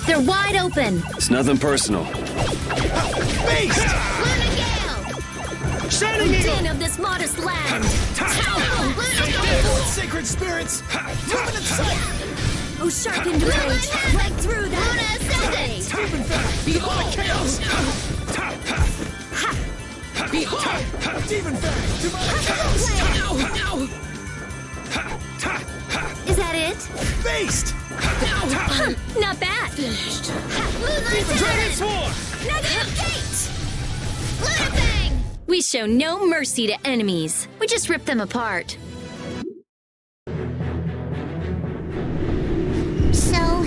They're wide open! It's nothing personal. Beast! Luna Gale! Shining Eagle! Din of this modest land! Sacred spirits! Moving in sight! Oh, sharpened blade! Right through that! Luna Ascendant! Stephen Fang! Behold chaos! Behold! Demon Fang! To my chaos! Is that it? Beast! Not bad. Finished. Dragon Swarm! Negative gate! Luna Fang! We show no mercy to enemies. We just rip them apart. So,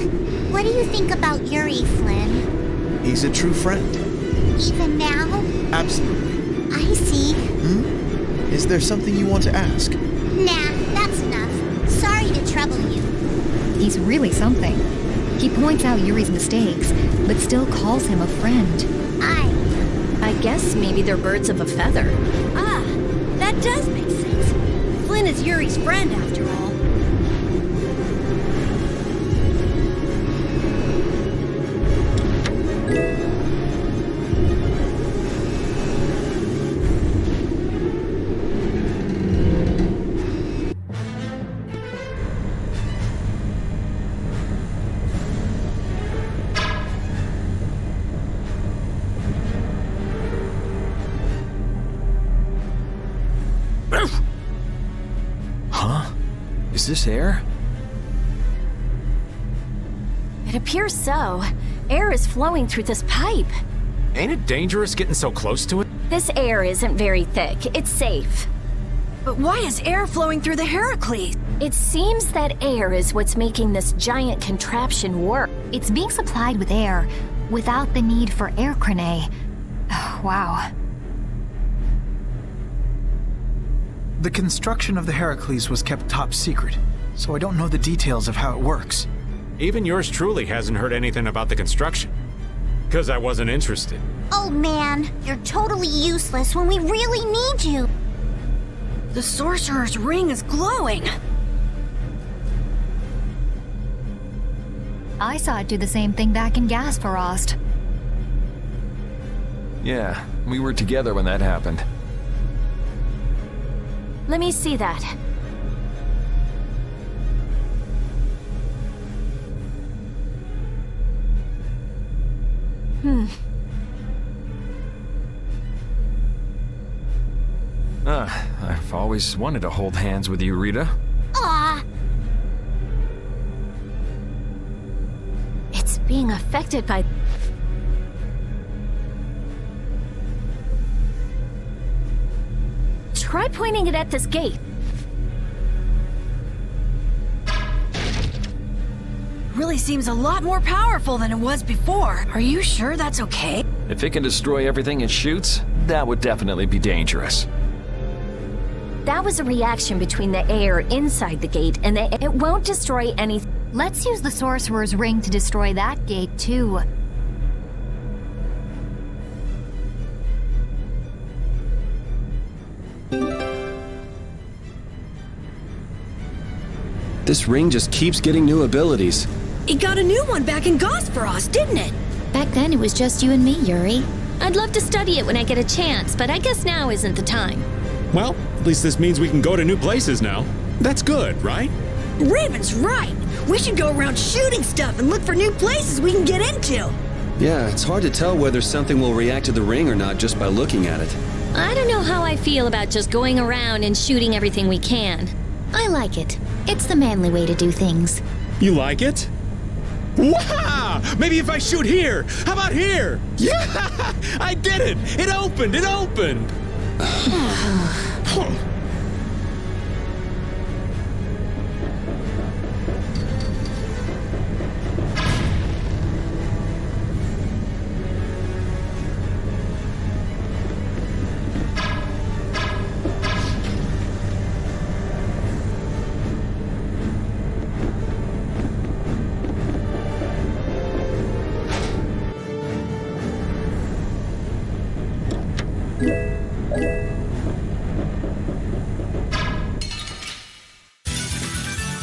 what What do you think about Yuri, Flynn? He's a true friend. Even now? Absolutely. I see. Is there something you want to ask? Nah, that's enough. Sorry to trouble you. He's really something. He points out Yuri's mistakes, but still calls him a friend. I guess maybe they're birds of a feather. Ah, that does make sense. Flynn is Yuri's friend, after all. Is this air? It appears so. Air is flowing through this pipe. Ain't it dangerous getting so close to it? This air isn't very thick. It's safe. But why is air flowing through the Heracles? It seems that air is what's making this giant contraption work. It's being supplied with air without the need for air crane. Oh, wow. The construction of the Heracles was kept top secret, so I don't know the details of how it works. Even yours truly hasn't heard anything about the construction. Because I wasn't interested. Oh man, you're totally useless when we really need you. The sorcerer's ring is glowing. I saw it do the same thing back in Gasparost. Yeah, we were together when that happened. Let me see that. I've always wanted to hold hands with you, Rita. Aw. It's being affected by... Try pointing it at this gate. Really seems a lot more powerful than it was before. Are you sure that's okay? If it can destroy everything it shoots, that would definitely be dangerous. That was a reaction between the air inside the gate and it won't destroy anything. Let's use the Sorcerer's Ring to destroy that gate, too. This ring just keeps getting new abilities. It got a new one back in Gasparost, didn't it? Back then it was just you and me, Yuri. I'd love to study it when I get a chance, but I guess now isn't the time. Well, at least this means we can go to new places now. That's good, right? Raven's right. We should go around shooting stuff and look for new places we can get into. Yeah, it's hard to tell whether something will react to the ring or not just by looking at it. I don't know how I feel about just going around and shooting everything we can. I like it. It's the manly way to do things. You like it? Wow! Maybe if I shoot here! How about here? Yeah! I did it! It opened! It opened!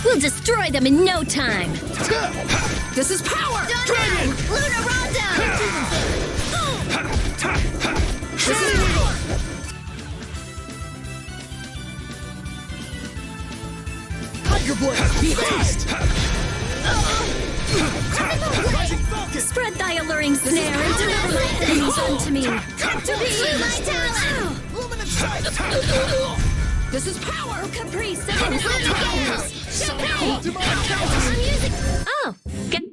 We'll destroy them in no time. This is power! Dragon! Luna Rondo! This is power! Tiger Blade! Be haste! Spread thy alluring snare and deliver my enemies unto me. Come to me, my talent! This is power! Oh, caprice of innocent games! Oh, get...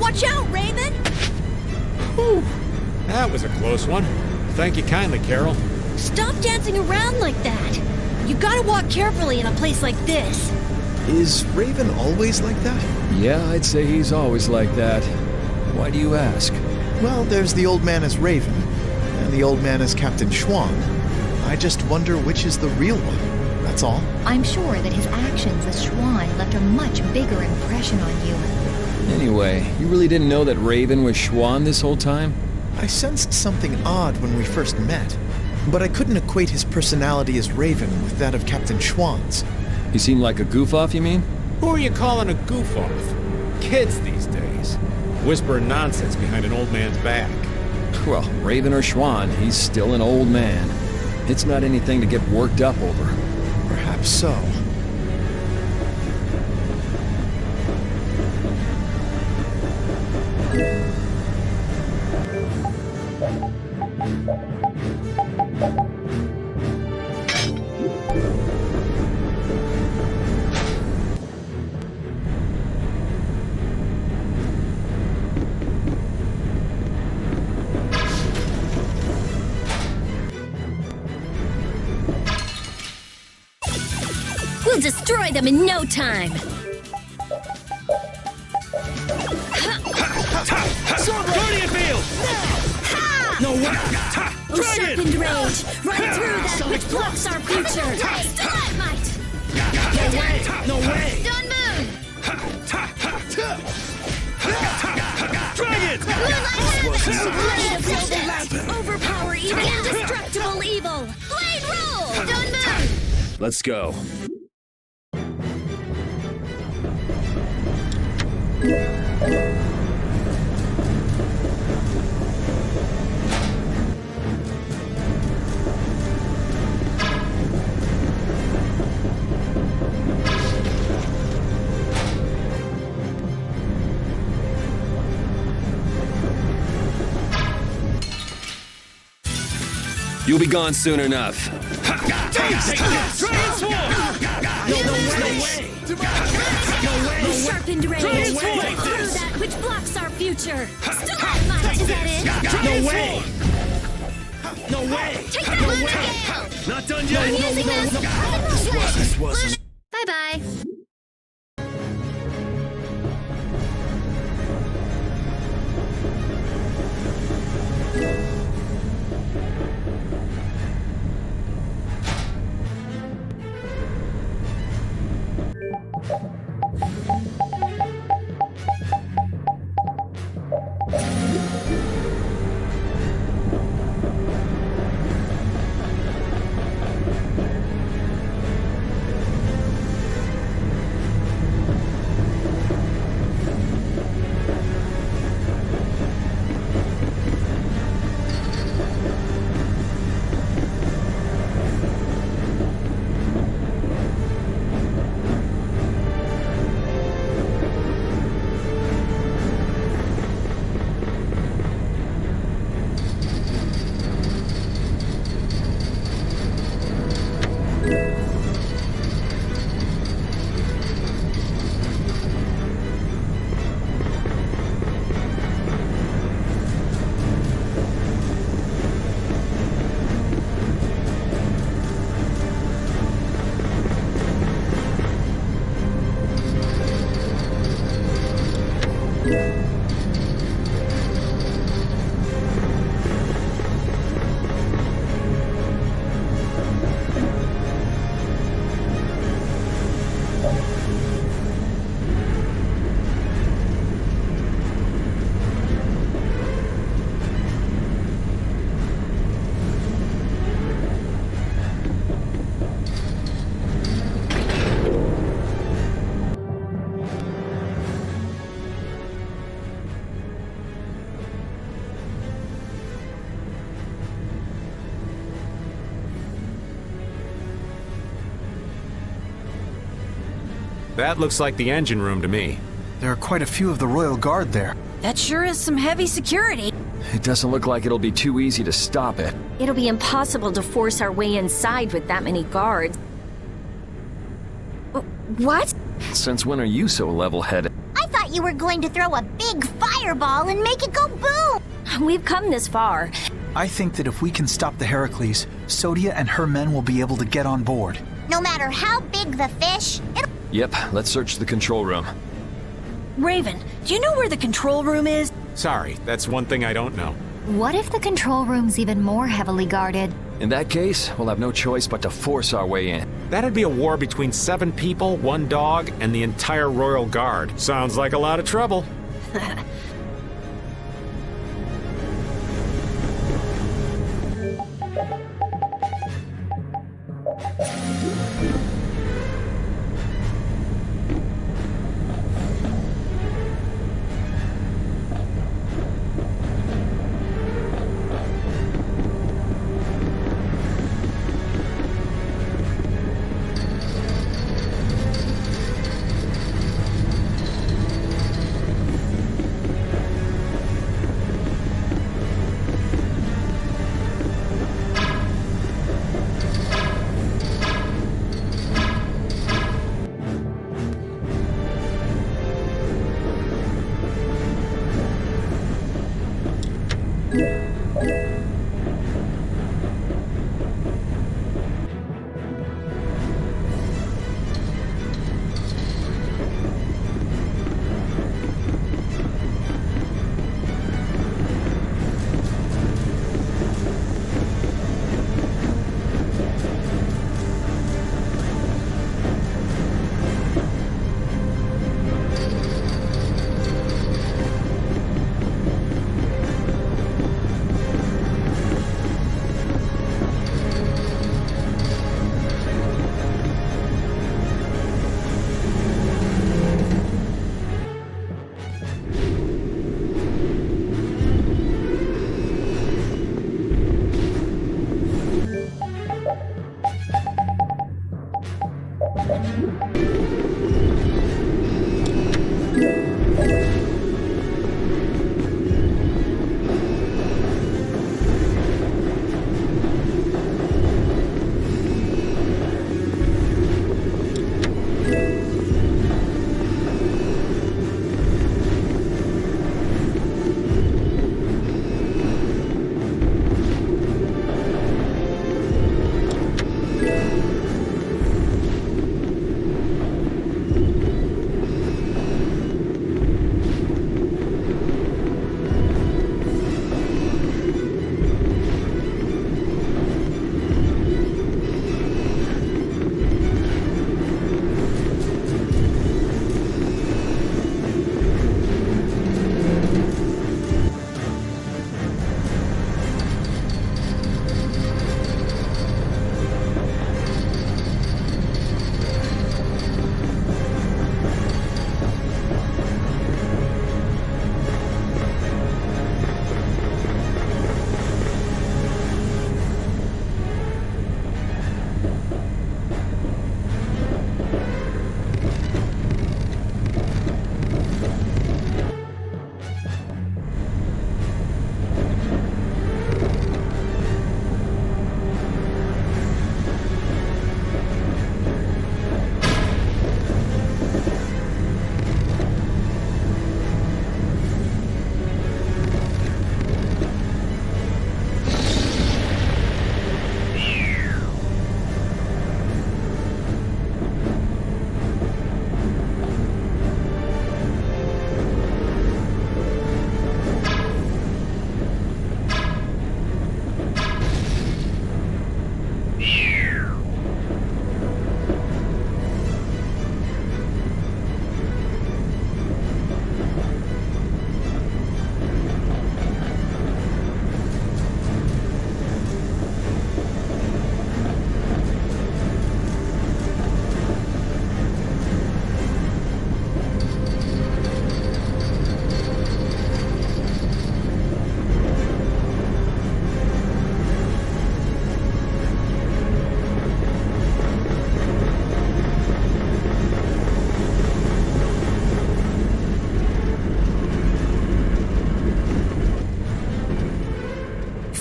Watch out, Raven! Whew. That was a close one. Thank you kindly, Carol. Stop dancing around like that! You gotta walk carefully in a place like this. Is Raven always like that? Yeah, I'd say he's always like that. Why do you ask? Well, there's the old man as Raven, and the old man as Captain Schwan. I just wonder which is the real one, that's all. I'm sure that his actions as Schwan left a much bigger impression on you. Anyway, you really didn't know that Raven was Schwan this whole time? I sensed something odd when we first met, but I couldn't equate his personality as Raven with that of Captain Schwan's. He seemed like a goof-off, you mean? Who are you calling a goof-off? Kids these days. Whispering nonsense behind an old man's back. Well, Raven or Schwan, he's still an old man. It's not anything to get worked up over. Perhaps so. We'll destroy them in no time! Guardian Field! No way! Oh, sharpened rage! Right through that which blocks our future! Stalagmite! No way! Stone Moon! Dragon! Blade of Fullness! Overpower even indestructible evil! Blade roll! Stone Moon! Let's go. You'll be gone soon enough. No sharpened rage! Right through that which blocks our future! Stalagmite! Is that it? No way! No way! Take that, Lunar Gale! Not done yet! I'm using this! This wasn't. Bye-bye! That looks like the engine room to me. There are quite a few of the Royal Guard there. That sure is some heavy security. It doesn't look like it'll be too easy to stop it. It'll be impossible to force our way inside with that many guards. What? Since when are you so level-headed? I thought you were going to throw a big fireball and make it go boom! We've come this far. I think that if we can stop the Heracles, Sodia and her men will be able to get on board. No matter how big the fish, it'll... Yep, let's search the control room. Raven, do you know where the control room is? Sorry, that's one thing I don't know. What if the control room's even more heavily guarded? In that case, we'll have no choice but to force our way in. That'd be a war between 7 people, 1 dog, and the entire Royal Guard. Sounds like a lot of trouble.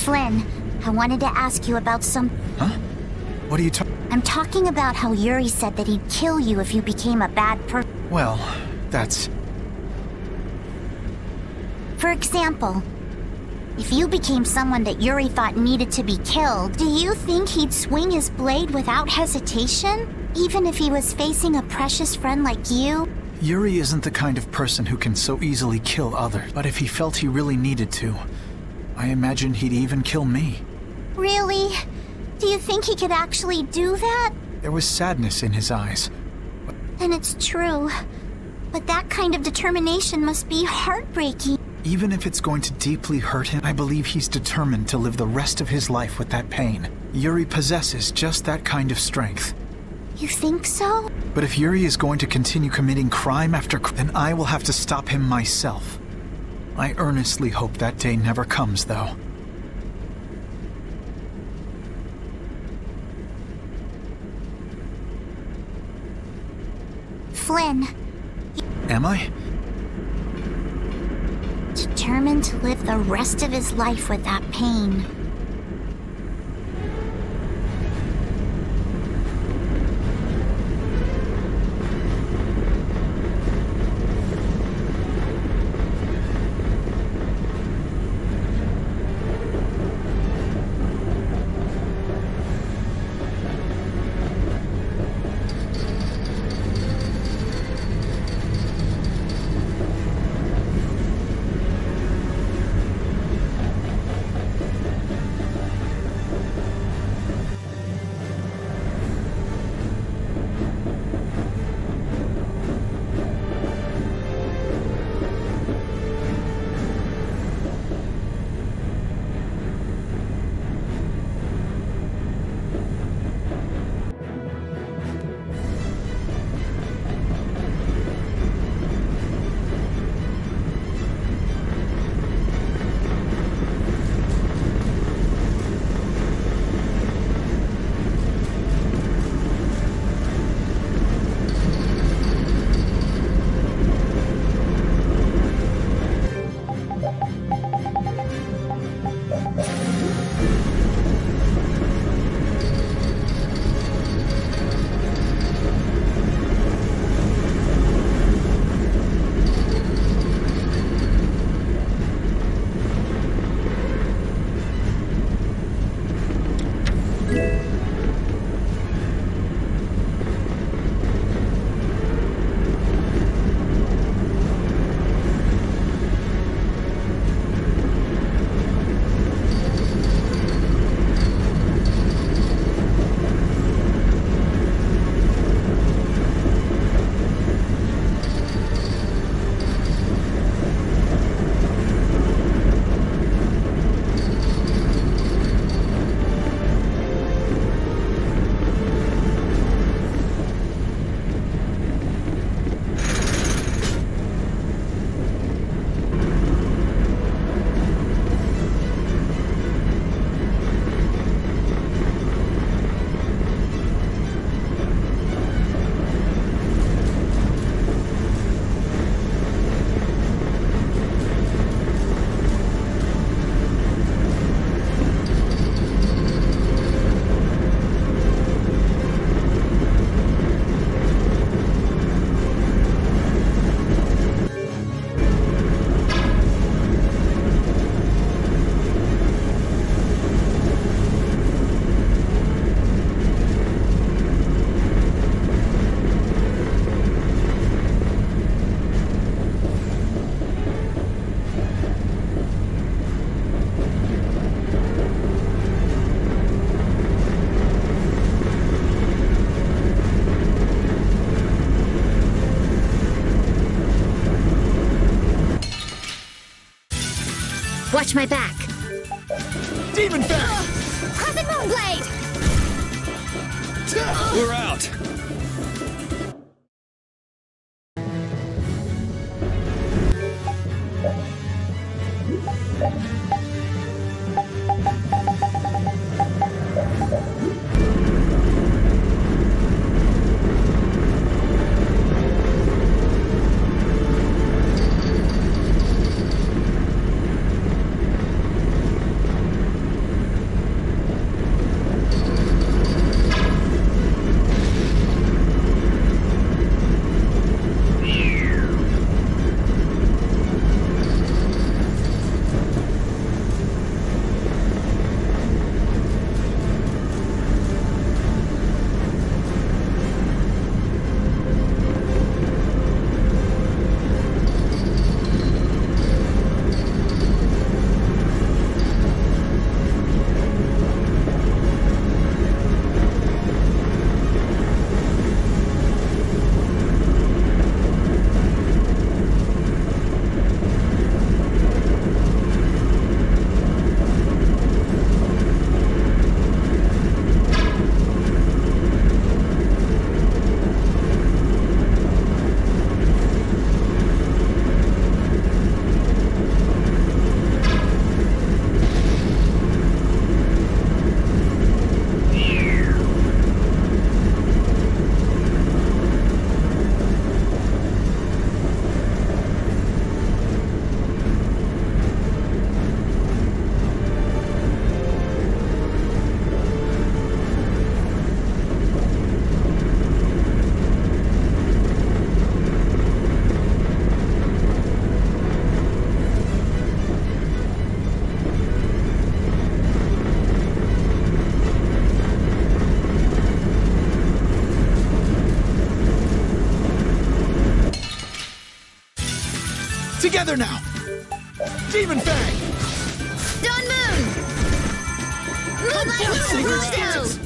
Flynn, I wanted to ask you about some... Huh? What are you talking... I'm talking about how Yuri said that he'd kill you if you became a bad person. Well, that's... For example, If you became someone that Yuri thought needed to be killed, do you think he'd swing his blade without hesitation? Even if he was facing a precious friend like you? Yuri isn't the kind of person who can so easily kill others, but if he felt he really needed to, I imagine he'd even kill me. Really? Do you think he could actually do that? There was sadness in his eyes. Then it's true. But that kind of determination must be heartbreaking. Even if it's going to deeply hurt him, I believe he's determined to live the rest of his life with that pain. Yuri possesses just that kind of strength. You think so? But if Yuri is going to continue committing crime after crime, then I will have to stop him myself. I earnestly hope that day never comes, though. Flynn. Am I? Determined to live the rest of his life with that pain. Watch my back. Demon Fang! Crescent Moonblade! We're out. Together now! Demon Fang! Dawn Moon! Moonlight Rondo!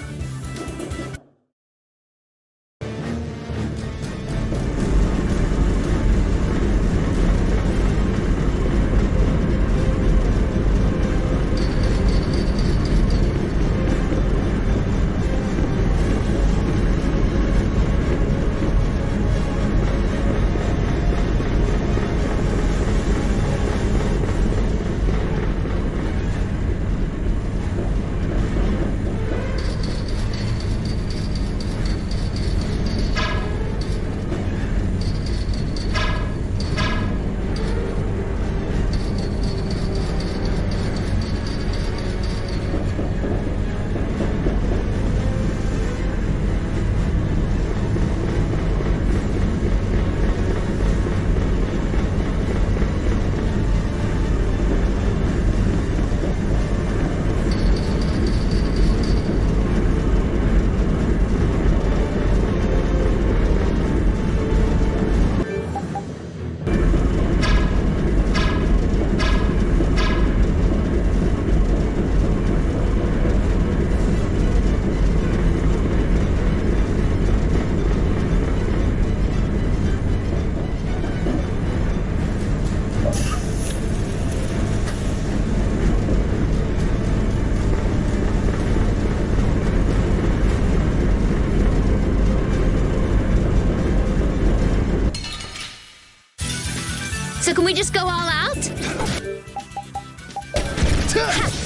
So can we just go all out?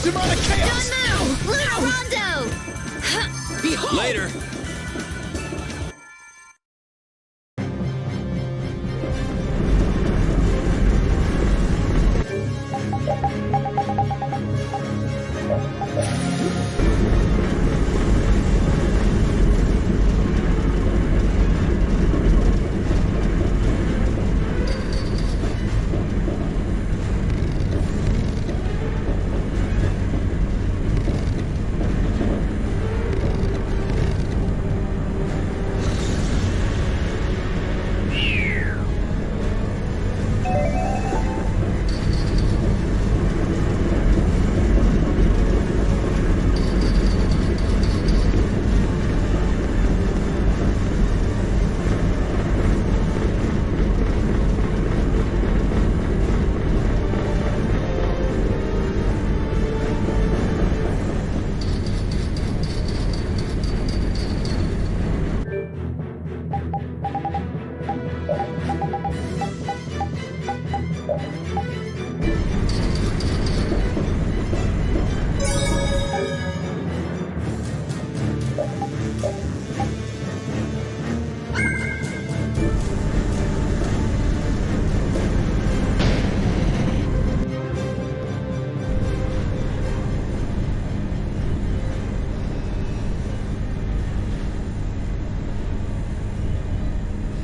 Demonic chaos! Dawn Moon! Lunar Rondo! Behold! Later.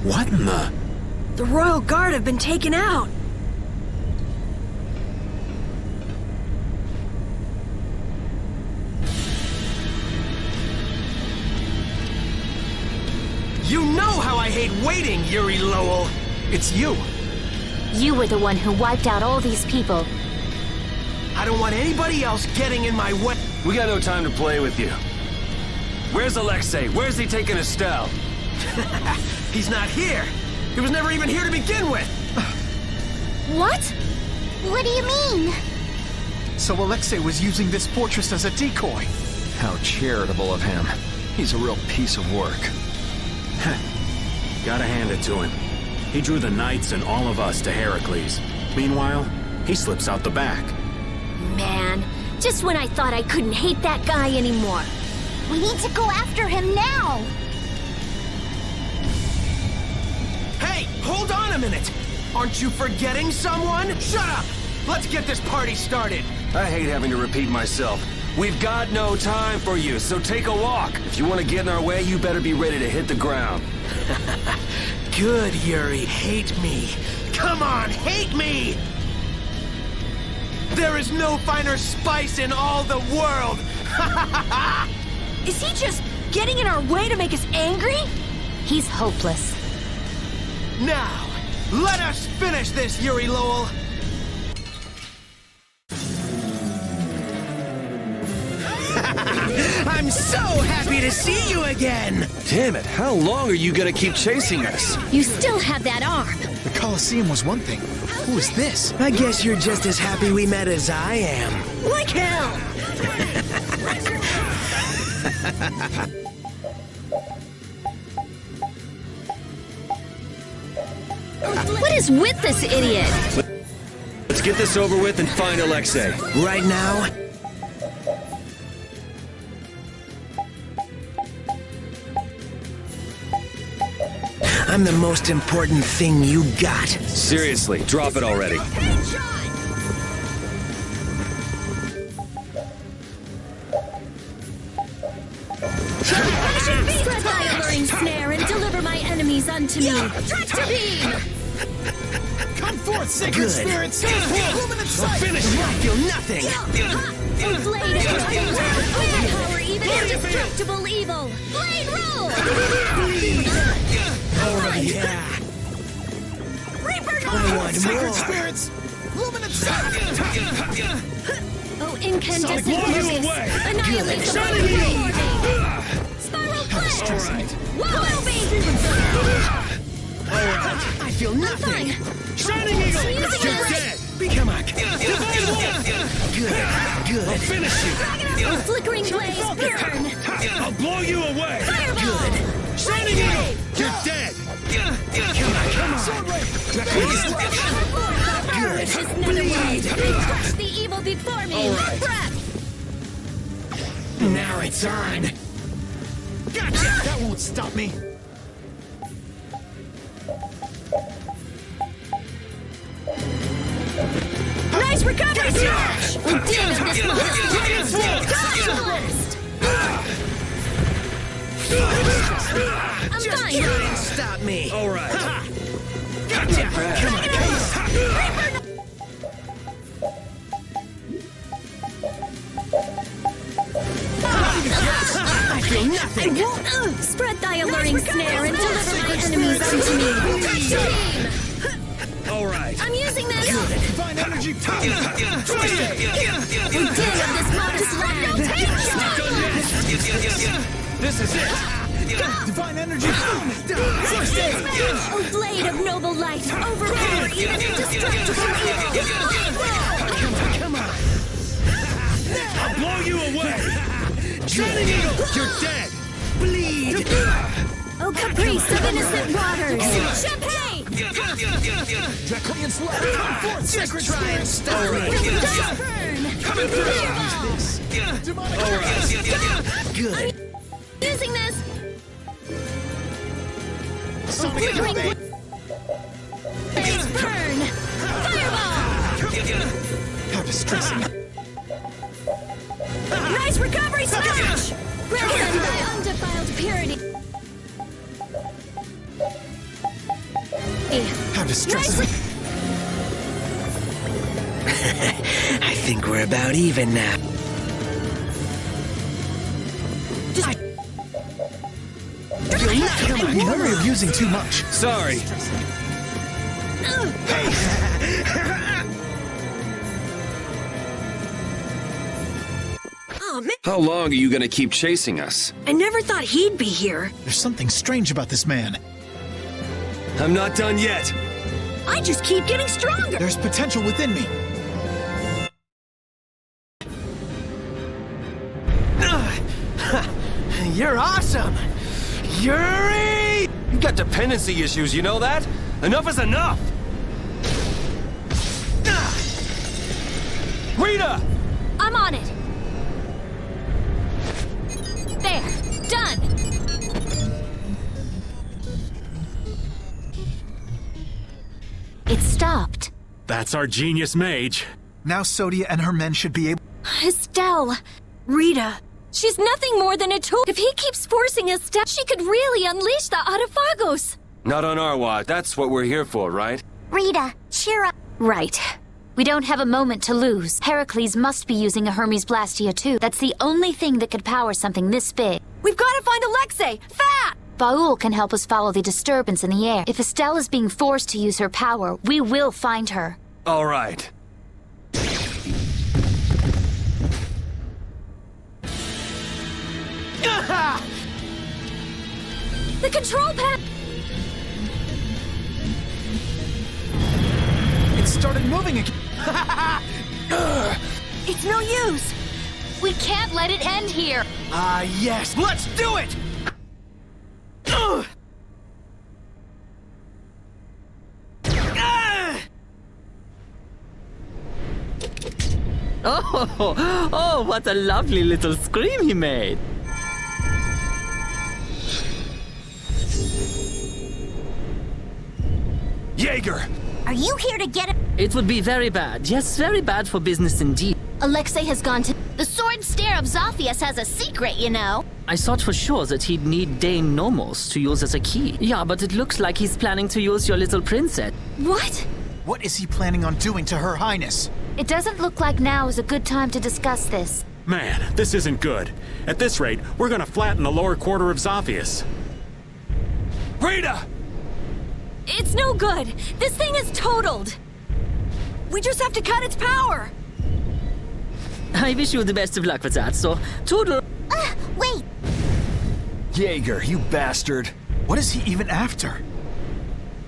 What in the... The Royal Guard have been taken out. You know how I hate waiting, Yuri Lowell! It's you. You were the one who wiped out all these people. I don't want anybody else getting in my way. We got no time to play with you. Where's Alexei? Where's he taking Estelle? He's not here. He was never even here to begin with. What? What do you mean? So Alexei was using this fortress as a decoy. How charitable of him. He's a real piece of work. Gotta hand it to him. He drew the knights and all of us to Heracles. Meanwhile, he slips out the back. Man, just when I thought I couldn't hate that guy anymore. We need to go after him now! Hey, hold on a minute! Aren't you forgetting someone? Shut up! Let's get this party started! I hate having to repeat myself. We've got no time for you, so take a walk. If you want to get in our way, you better be ready to hit the ground. Good, Yuri. Hate me. Come on, hate me! There is no finer spice in all the world! Is he just getting in our way to make us angry? He's hopeless. Now, Let us finish this, Yuri Lowell! I'm so happy to see you again! Damn it, how long are you gonna keep chasing us? You still have that arm. The Colosseum was one thing. Who is this? I guess you're just as happy we met as I am. Like hell! What is with this idiot? Let's get this over with and find Alexei. Right now? I'm the most important thing you got. Seriously, drop it already. Spread thy alluring snare and deliver my enemies unto me. Tractor beam! Come forth, sacred spirits! Luminous sight! Finish! I feel nothing! Blade of overpower even indestructible evil! Blade roll! Oh, yeah! Reaper I want sacred more! spirits! Luminous sight! Oh, incandescent Blow you focus! away! Annihilate the Shining body Eagle! before me! Spiral blade! Alright. Blow me! I feel nothing! Shining Eagle! You're dead! Become a... Good. I'll finish you! Oh, flickering blaze, burn! I'll blow you away! Good. Shining Eagle! You're dead! Come on! Perish is netherworld! Crush the evil before me! Alright. Breath! Now it's on! Gotcha! That won't stop me! Nice recovery, Smash! Oh, damn it, this blast! I'm Just fine! try and stop me! Alright. Gotcha! Come on! I feel nothing! Spread thy alluring snare and deliver my enemies unto me! Alright. I'm using this! Divine energy power! Twist it! Oh, damn this modest land! This is it! Divine energy power! Twist it! Oh, blade of noble light! Overpower even indestructible evil! Come on! I'll blow you away! Shining Eagle! You're dead! Bleed! Oh, caprice of innocent waters! Champagne! Draconian slaughter! Come forth, sacred try and stop me! Burn! Coming through! Alright! Good! Using this! Sonic Flickering Blade! blaze, burn! Fireball! How distressing! Nice recovery, Smash! Represent thy undefiled purity! How distressing! I think we're about even now. Come on, you worry of using too much. Sorry. Oh, man, How long are you gonna keep chasing us? I never thought he'd be here. There's something strange about this man. I'm not done yet. I just keep getting stronger. There's potential within me. You're awesome! Yuri! You got dependency issues, you know that? Enough is enough! Rita! I'm on it! There! Done! It stopped. That's our genius mage. Now Sodia and her men should be able... Estelle! Rita, She's nothing more than a tool. If he keeps forcing Estelle, she could really unleash the Autophagos. Not on our watch. That's what we're here for, right? Rita, cheer up. Right. We don't have a moment to lose. Heracles must be using a Hermes Blastia too. That's the only thing that could power something this big. we've got to find Alexei! Fast! Baul can help us follow the disturbance in the air. If Estelle is being forced to use her power, we will find her. All right. The control pad! It started moving again. It's no use! We can't let it end here! Yes, let's do it! Oh, what a lovely little scream he made. Jaeger! Are you here to get it? It would be very bad. Yes, very bad for business indeed. Alexei has gone to... The sword stare of Zophius has a secret, you know. I thought for sure that he'd need Dane Nomos to use as a key. Yeah, but it looks like he's planning to use your little princess. What? What is he planning on doing to Her Highness? It doesn't look like now is a good time to discuss this. Man, this isn't good. At this rate, we're gonna flatten the lower quarter of Zophius. Rita! It's no good! This thing is totaled! We just have to cut its power! I wish you the best of luck with that, so toodle. Wait! Jaeger, you bastard. What is he even after?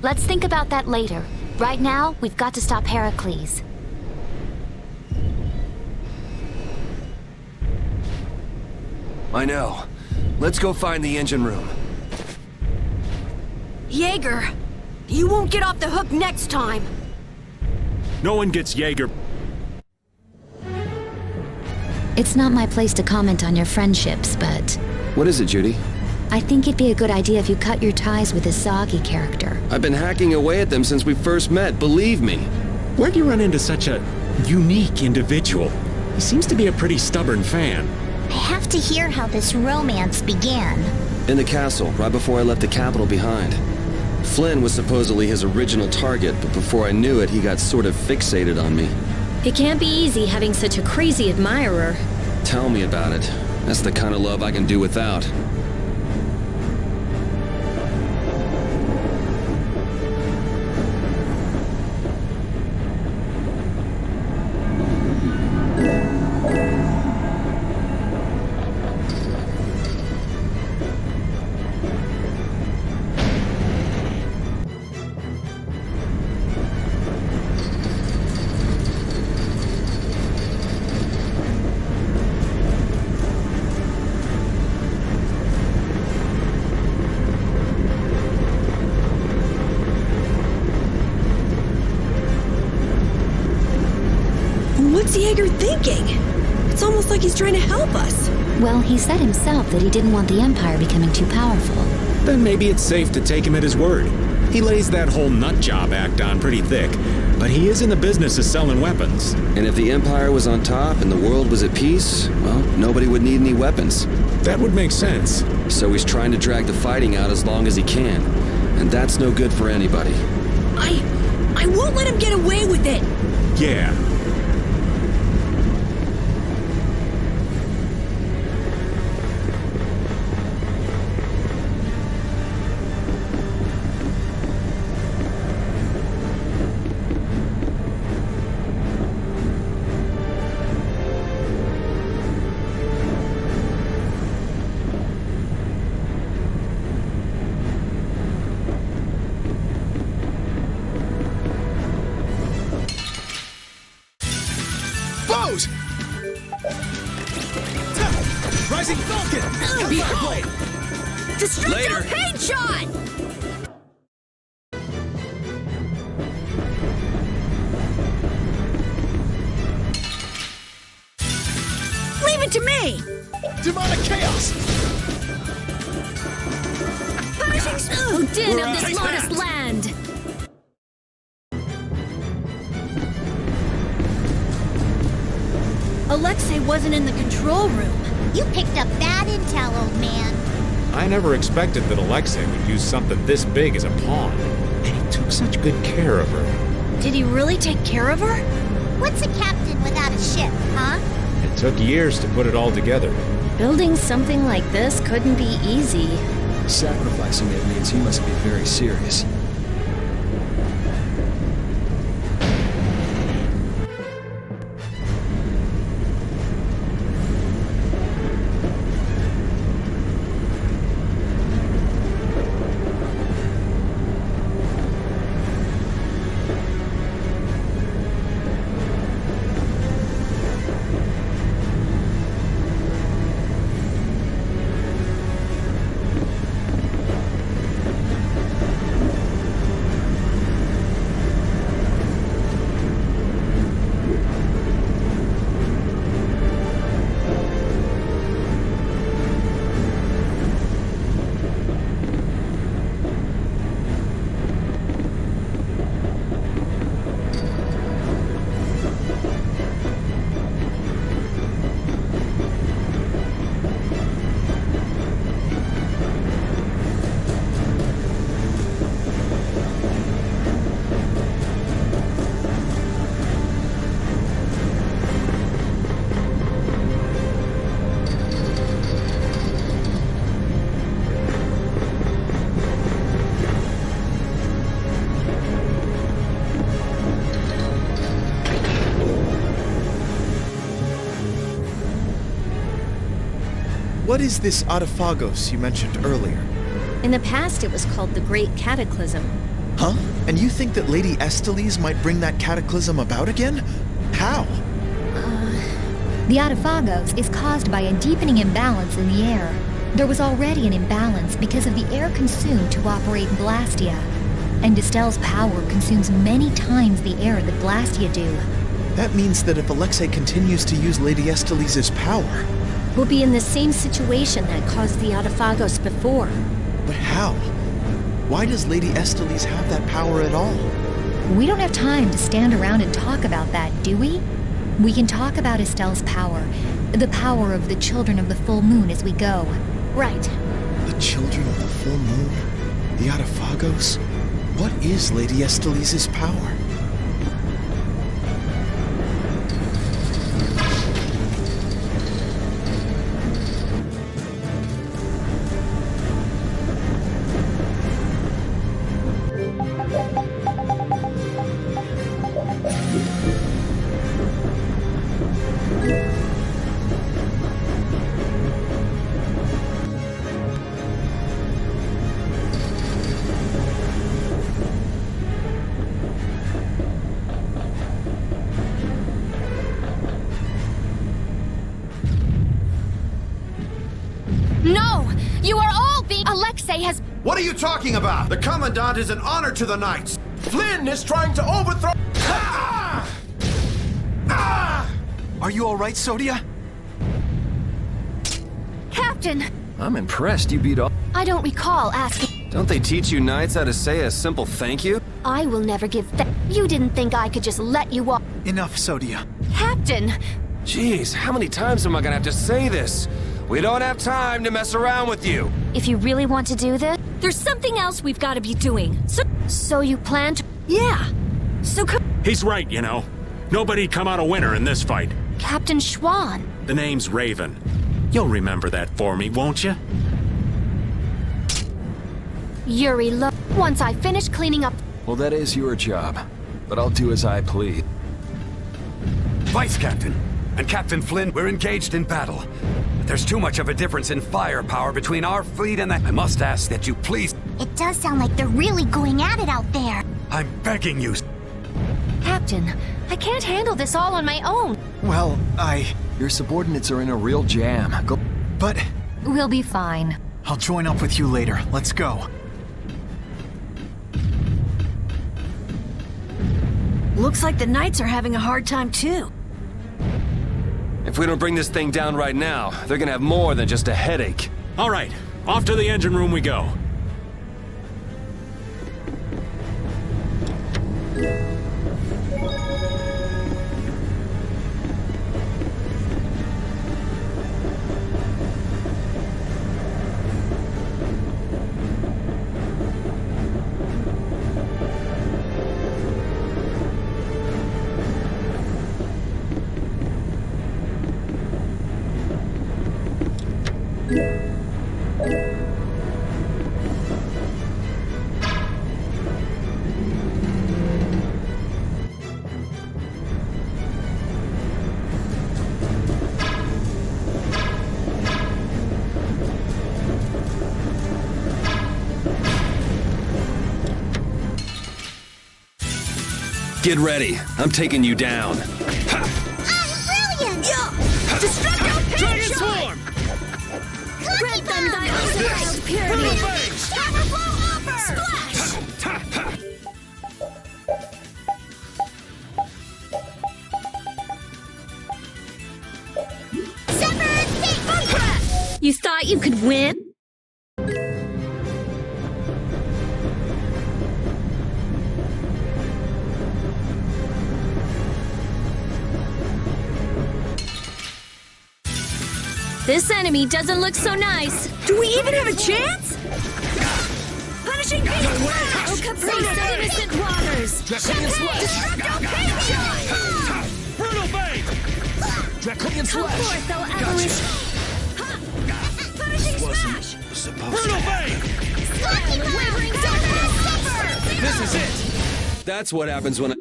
Let's think about that later. Right now, we've got to stop Heracles. I know. Let's go find the engine room. Jaeger, you won't get off the hook next time! No one gets Jaeger. It's not my place to comment on your friendships, but What is it, Judy? I think it'd be a good idea if you cut your ties with this Zagi character. I've been hacking away at them since we first met, believe me. Where'd you run into such a unique individual? He seems to be a pretty stubborn fan. I have to hear how this romance began. In the castle, right before I left the capital behind. Flynn was supposedly his original target, but before I knew it, he got sort of fixated on me. It can't be easy having such a crazy admirer. Tell me about it. That's the kind of love I can do without. What's Jaeger thinking? It's almost like he's trying to help us. Well, he said himself that he didn't want the Empire becoming too powerful. Then maybe it's safe to take him at his word. He lays that whole nut job act on pretty thick, but he is in the business of selling weapons. And if the Empire was on top and the world was at peace, well, nobody would need any weapons. That would make sense. So he's trying to drag the fighting out as long as he can. And that's no good for anybody. I won't let him get away with it! Yeah. Foes! Rising Falcon! Empire Blade! Destructive paint shot! Leave it to me! Demonic Chaos! Punishing Oh, din of this Take modest that. land! Alexei wasn't in the control room. You picked up bad intel, old man. I never expected that Alexei would use something this big as a pawn. And he took such good care of her. Did he really take care of her? What's a captain without a ship, huh? It took years to put it all together. Building something like this couldn't be easy. Sacrificing it means he must be very serious. What is this Autophagos you mentioned earlier? In the past, it was called the Great Cataclysm. Huh? And you think that Lady Estellise might bring that cataclysm about again? How? The Autophagos is caused by a deepening imbalance in the air. There was already an imbalance because of the air consumed to operate Blastia. And Distell's power consumes many times the air that Blastia do. That means that if Alexei continues to use Lady Estellise's power... We'll be in the same situation that caused the Autophagos before. But how? Why does Lady Estellise have that power at all? We don't have time to stand around and talk about that, do we? We can talk about Estelle's power, the power of the Children of the Full Moon as we go. Right. The Children of the Full Moon? The Autophagos? What is Lady Estellise's power? No! You are all being... Alexei has... What are you talking about? The Commandant is an honor to the Knights. Flynn is trying to overthrow... Ah! Ah! Are you all right, Sodia? Captain! I'm impressed you beat all... I don't recall asking... Don't they teach you knights how to say a simple thank you? I will never give You didn't think I could just let you walk... Enough, Sodia. Captain! Jeez, how many times am I gonna have to say this? We don't have time to mess around with you. If you really want to do this, There's something else we've got to be doing. so you plan to... Yeah. So He's right, you know. Nobody'd come out a winner in this fight. Captain Schwann. The name's Raven. You'll remember that for me, won't you? Yuri, look. Once I finish cleaning up... Well, that is your job. But I'll do as I please. Vice Captain and Captain Flynn, we're engaged in battle. But there's too much of a difference in firepower between our fleet and the... I must ask that you please... It does sound like they're really going at it out there. I'm begging you. Captain, I can't handle this all on my own. Well, Your subordinates are in a real jam. But... We'll be fine. I'll join up with you later. Let's go. Looks like the Knights are having a hard time too. If we don't bring this thing down right now, they're gonna have more than just a headache. All right, off to the engine room we go. Get ready. I'm taking you down. Brilliant! Destructo Dragon Swarm! Grant them thy unsurprised pyramid! Counterflow offer! Splash! You thought you could win? This enemy doesn't look so nice. Do we even have a chance? Punishing beast! Oh, caprice of innocent waters! Draconian Slash! Brutal Bane! Draconian Come Slash! forth, thou apparition! Punishing smash! Brutal Bane! Wavering suffer! This is it. That's what happens when I...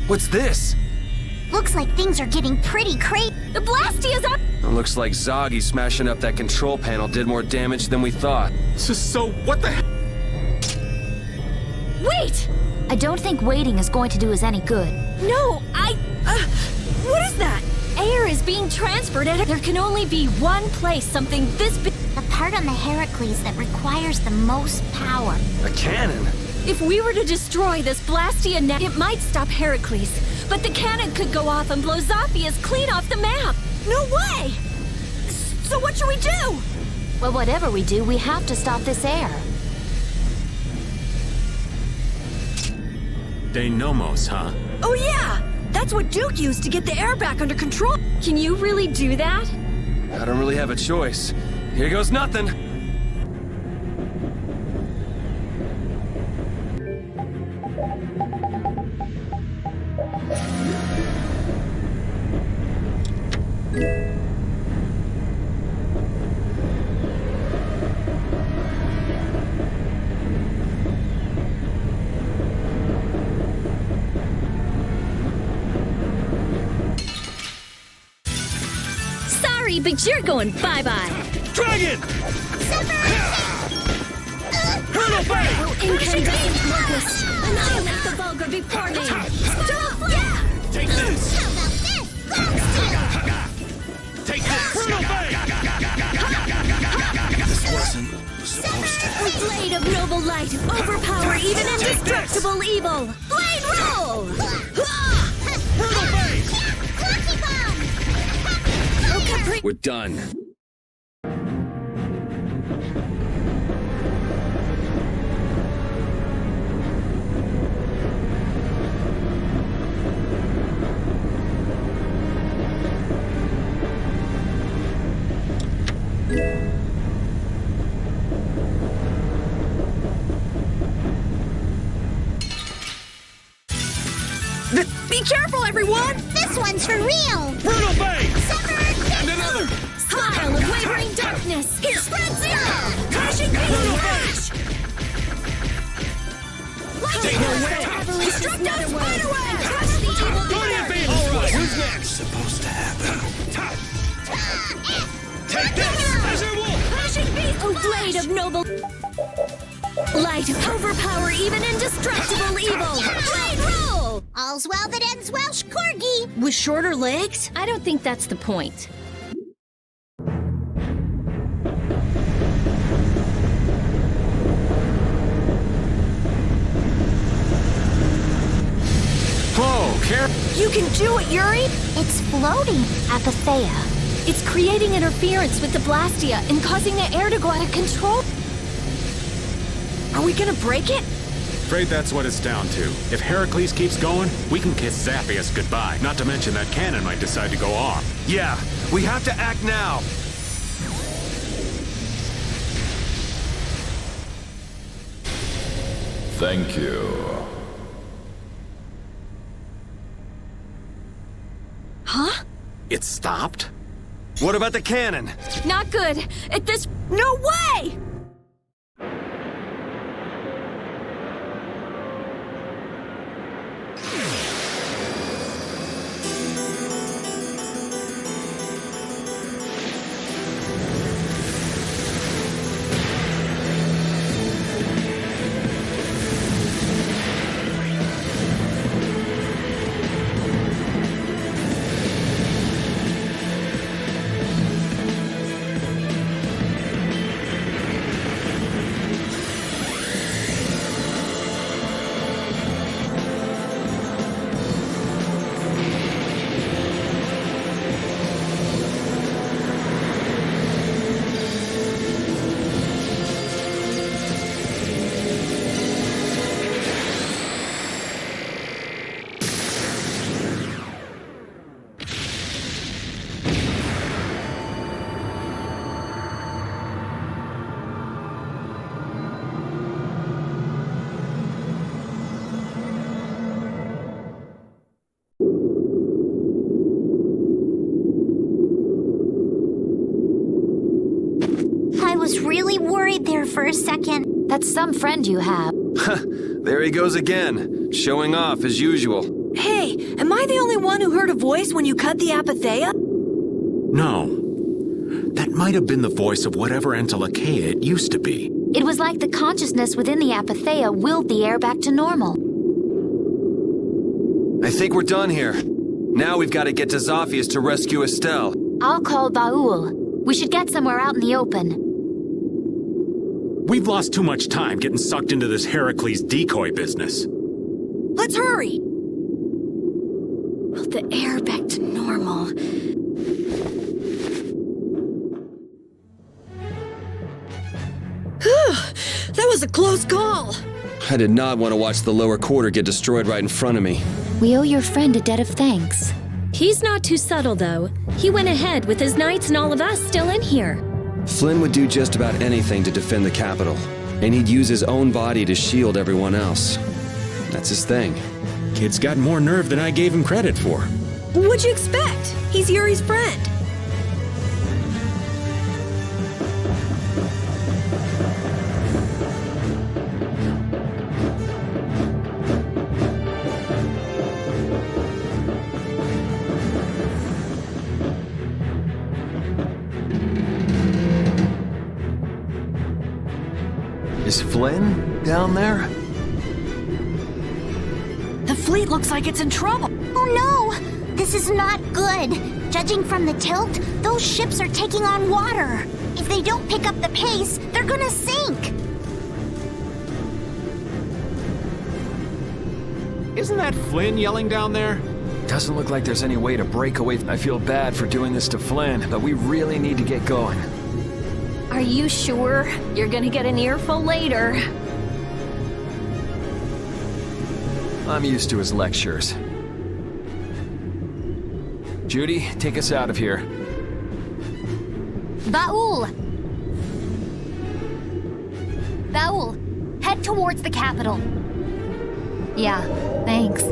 What's this? Looks like things are getting pretty crazy. The Blastia's up! It looks like Zoggy smashing up that control panel did more damage than we thought. So what the hell? Wait! I don't think waiting is going to do us any good. No, what is that? Air is being transferred and there can only be one place something this big. The part on the Heracles that requires the most power. A cannon? If we were to destroy this Blastia net, it might stop Heracles. But the cannon could go off and blow Zophius clean off the map. No way! So what should we do? Well, whatever we do, we have to stop this air. Denomos, huh? Oh yeah! That's what Duke used to get the air back under control. Can you really do that? I don't really have a choice. Here goes nothing. Sorry, but you're going bye-bye. Dragon! Hurdle Bane! Oh, incandescent locust! Annihilate the vulgar before me! Take this! Take this! Hurdle Bane! This wasn't supposed to A blade of noble light, overpower even indestructible evil! Blade roll! Hurdle Bane! We're done. Be careful, everyone! This one's for real! Brutal Bane! And another! Smile of wavering darkness! Here, spread zero! Crashing beast! Take no way! Destructo spiderweb! Guardian Bane! Alright, who's next? supposed to happen. Take this! Azure Wolf! Crashing beast! Oh, blade of noble light, overpower even indestructible evil! Blade roll! All's well that ends well, Corgi! With shorter legs? I don't think that's the point. Whoa, You can do it, Yuri! It's floating. Apatheia. It's creating interference with the Blastia and causing the air to go out of control. Are we gonna break it? Afraid that's what it's down to. If Heracles keeps going, we can kiss Zaphius goodbye. Not to mention that cannon might decide to go off. Yeah, we have to act now. Thank you. Huh? It stopped? What about the cannon? Not good. At this... No way! was really worried there for a second. That's some friend you have. There he goes again, showing off as usual. Hey, am I the only one who heard a voice when you cut the apatheia? No. That might have been the voice of whatever Entelekea it used to be. It was like the consciousness within the apatheia willed the air back to normal. I think we're done here. Now we've got to get to Zophius to rescue Estelle. I'll call Baul. We should get somewhere out in the open. We've lost too much time getting sucked into this Heracles decoy business. Let's hurry! Will the air back to normal? That was a close call! I did not want to watch the lower quarter get destroyed right in front of me. We owe your friend a debt of thanks. He's not too subtle, though. He went ahead with his knights and all of us still in here. Flynn would do just about anything to defend the capital, and he'd use his own body to shield everyone else. That's his thing. Kid's got more nerve than I gave him credit for. What'd you expect? He's Yuri's friend. Is Flynn down there? The fleet looks like it's in trouble. Oh no! This is not good. Judging from the tilt, those ships are taking on water. If they don't pick up the pace, they're gonna sink. Isn't that Flynn yelling down there? Doesn't look like there's any way to break away. I feel bad for doing this to Flynn, but we really need to get going. Are you sure? You're gonna get an earful later. I'm used to his lectures. Judy, take us out of here. Baul! Baul, head towards the capital. Yeah, thanks.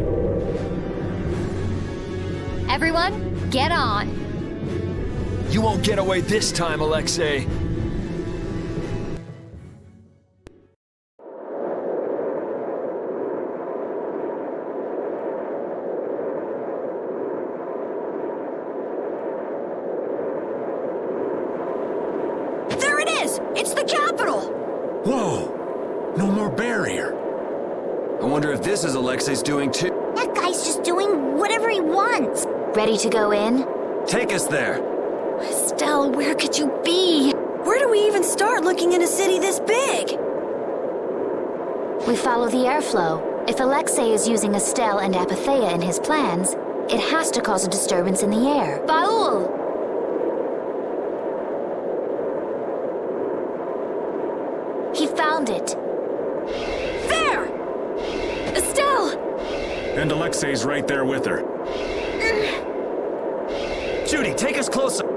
Everyone, get on. You won't get away this time, Alexei. It's the capital! Whoa! No more barrier. I wonder if this is Alexei's doing too. That guy's just doing whatever he wants. Ready to go in? Take us there. Estelle, where could you be? Where do we even start looking in a city this big? We follow the airflow. If Alexei is using Estelle and Apatheia in his plans, it has to cause a disturbance in the air. Baul! He found it. There! Estelle! And Alexei's right there with her. Judy, take us closer.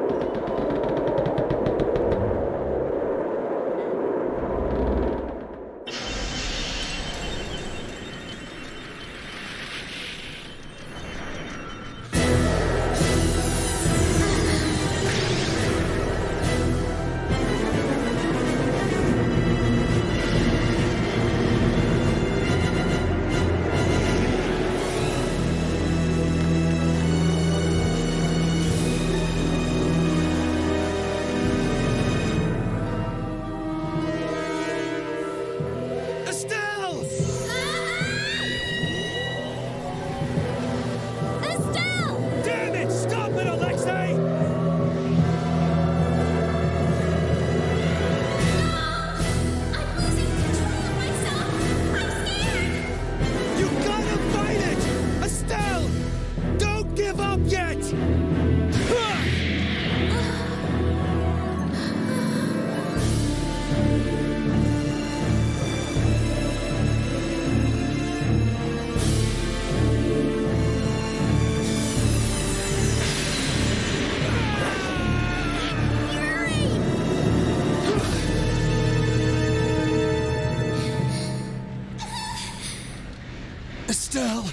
Estelle!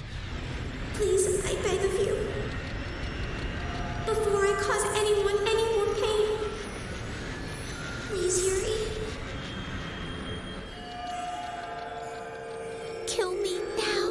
Please, I beg of you. Before I cause anyone any more pain. Please, Yuri. Kill me now.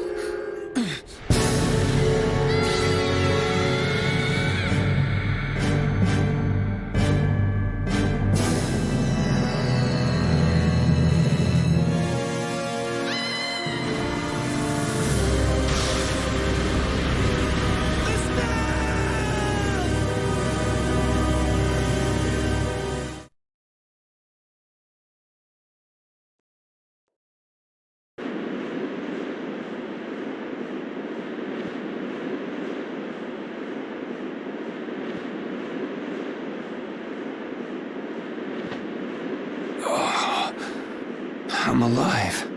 I'm alive.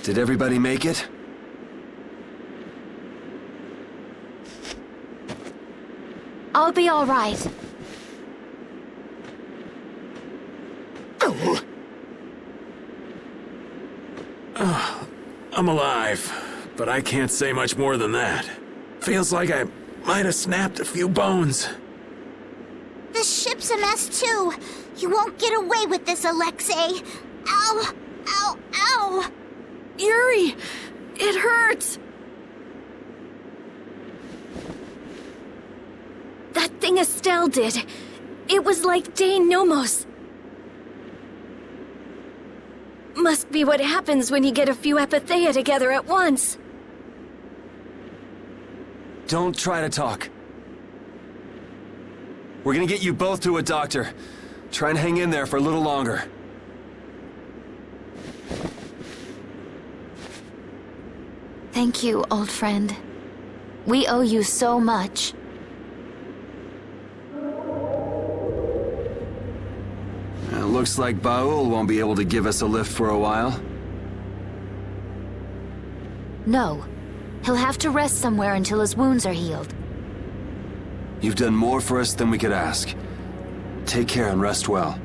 Did everybody make it? I'll be all right. I'm alive, but I can't say much more than that. Feels like I might have snapped a few bones. The ship's a mess too. You won't get away with this, Alexei. Ow! Ow! Ow! Yuri! It hurts! That thing Estelle did. It was like Dane Nomos. Must be what happens when you get a few Apatheia together at once. Don't try to talk. We're gonna get you both to a doctor. Try and hang in there for a little longer. Thank you, old friend. We owe you so much. Looks like Baul won't be able to give us a lift for a while. No. He'll have to rest somewhere until his wounds are healed. You've done more for us than we could ask. Take care and rest well.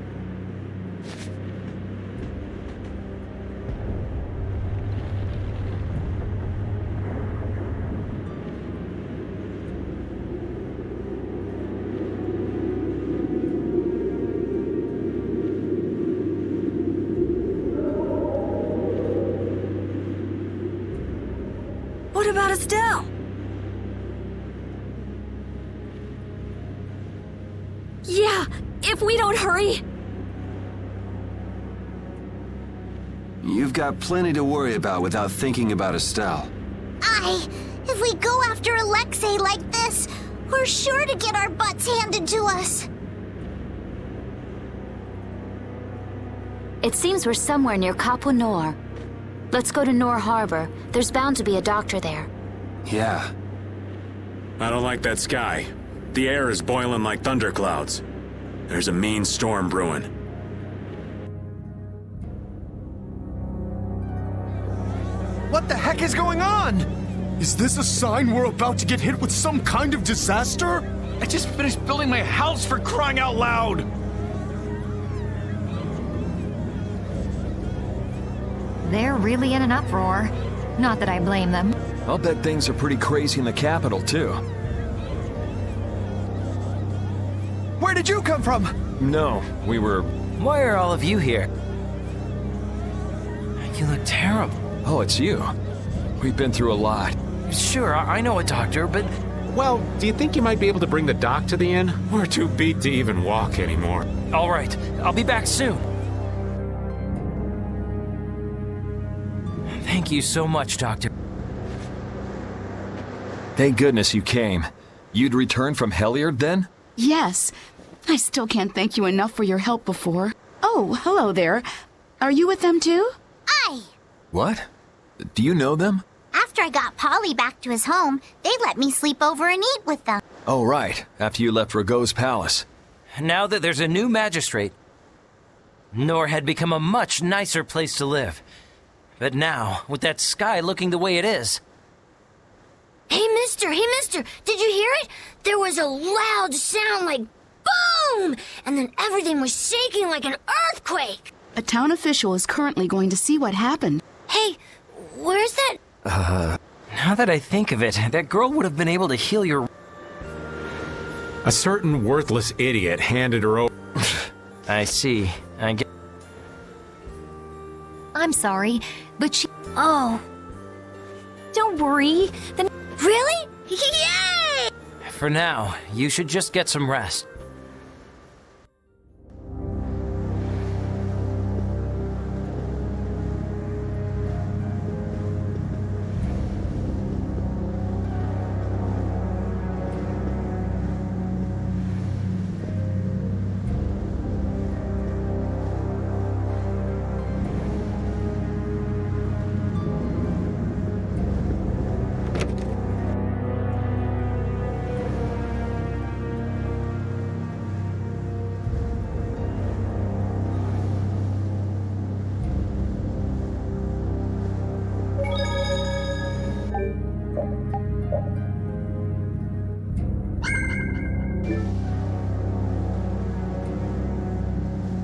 What about Estelle? Yeah, if we don't hurry. You've got plenty to worry about without thinking about Estelle. If we go after Alexei like this, we're sure to get our butts handed to us. It seems we're somewhere near Capo Nor. Let's go to Nor Harbor. There's bound to be a doctor there. Yeah. I don't like that sky. The air is boiling like thunderclouds. There's a mean storm brewing. What the heck is going on? Is this a sign we're about to get hit with some kind of disaster? I just finished building my house, for crying out loud! They're really in an uproar. Not that I blame them. I'll bet things are pretty crazy in the capital, too. Where did you come from? No, we were... Why are all of you here? You look terrible. Oh, it's you. We've been through a lot. Sure, I know a doctor, but... Well, do you think you might be able to bring the doc to the inn? We're too beat to even walk anymore. All right, I'll be back soon. Thank you so much, Doctor. Thank goodness you came. You'd returned from Heliard then? Yes. I still can't thank you enough for your help before. Oh, hello there. Are you with them too? Aye. What? Do you know them? After I got Polly back to his home, they let me sleep over and eat with them. Oh, right. After you left Rago's palace. Now that there's a new magistrate, Nor had become a much nicer place to live. But now, with that sky looking the way it is... Hey, mister, did you hear it? There was a loud sound like boom! And then everything was shaking like an earthquake. A town official is currently going to see what happened. Hey, where's that? Now that I think of it, that girl would have been able to heal your... A certain worthless idiot handed her over. I see. I get... I'm sorry, but she... Oh. Don't worry. Really? Yay! For now, you should just get some rest.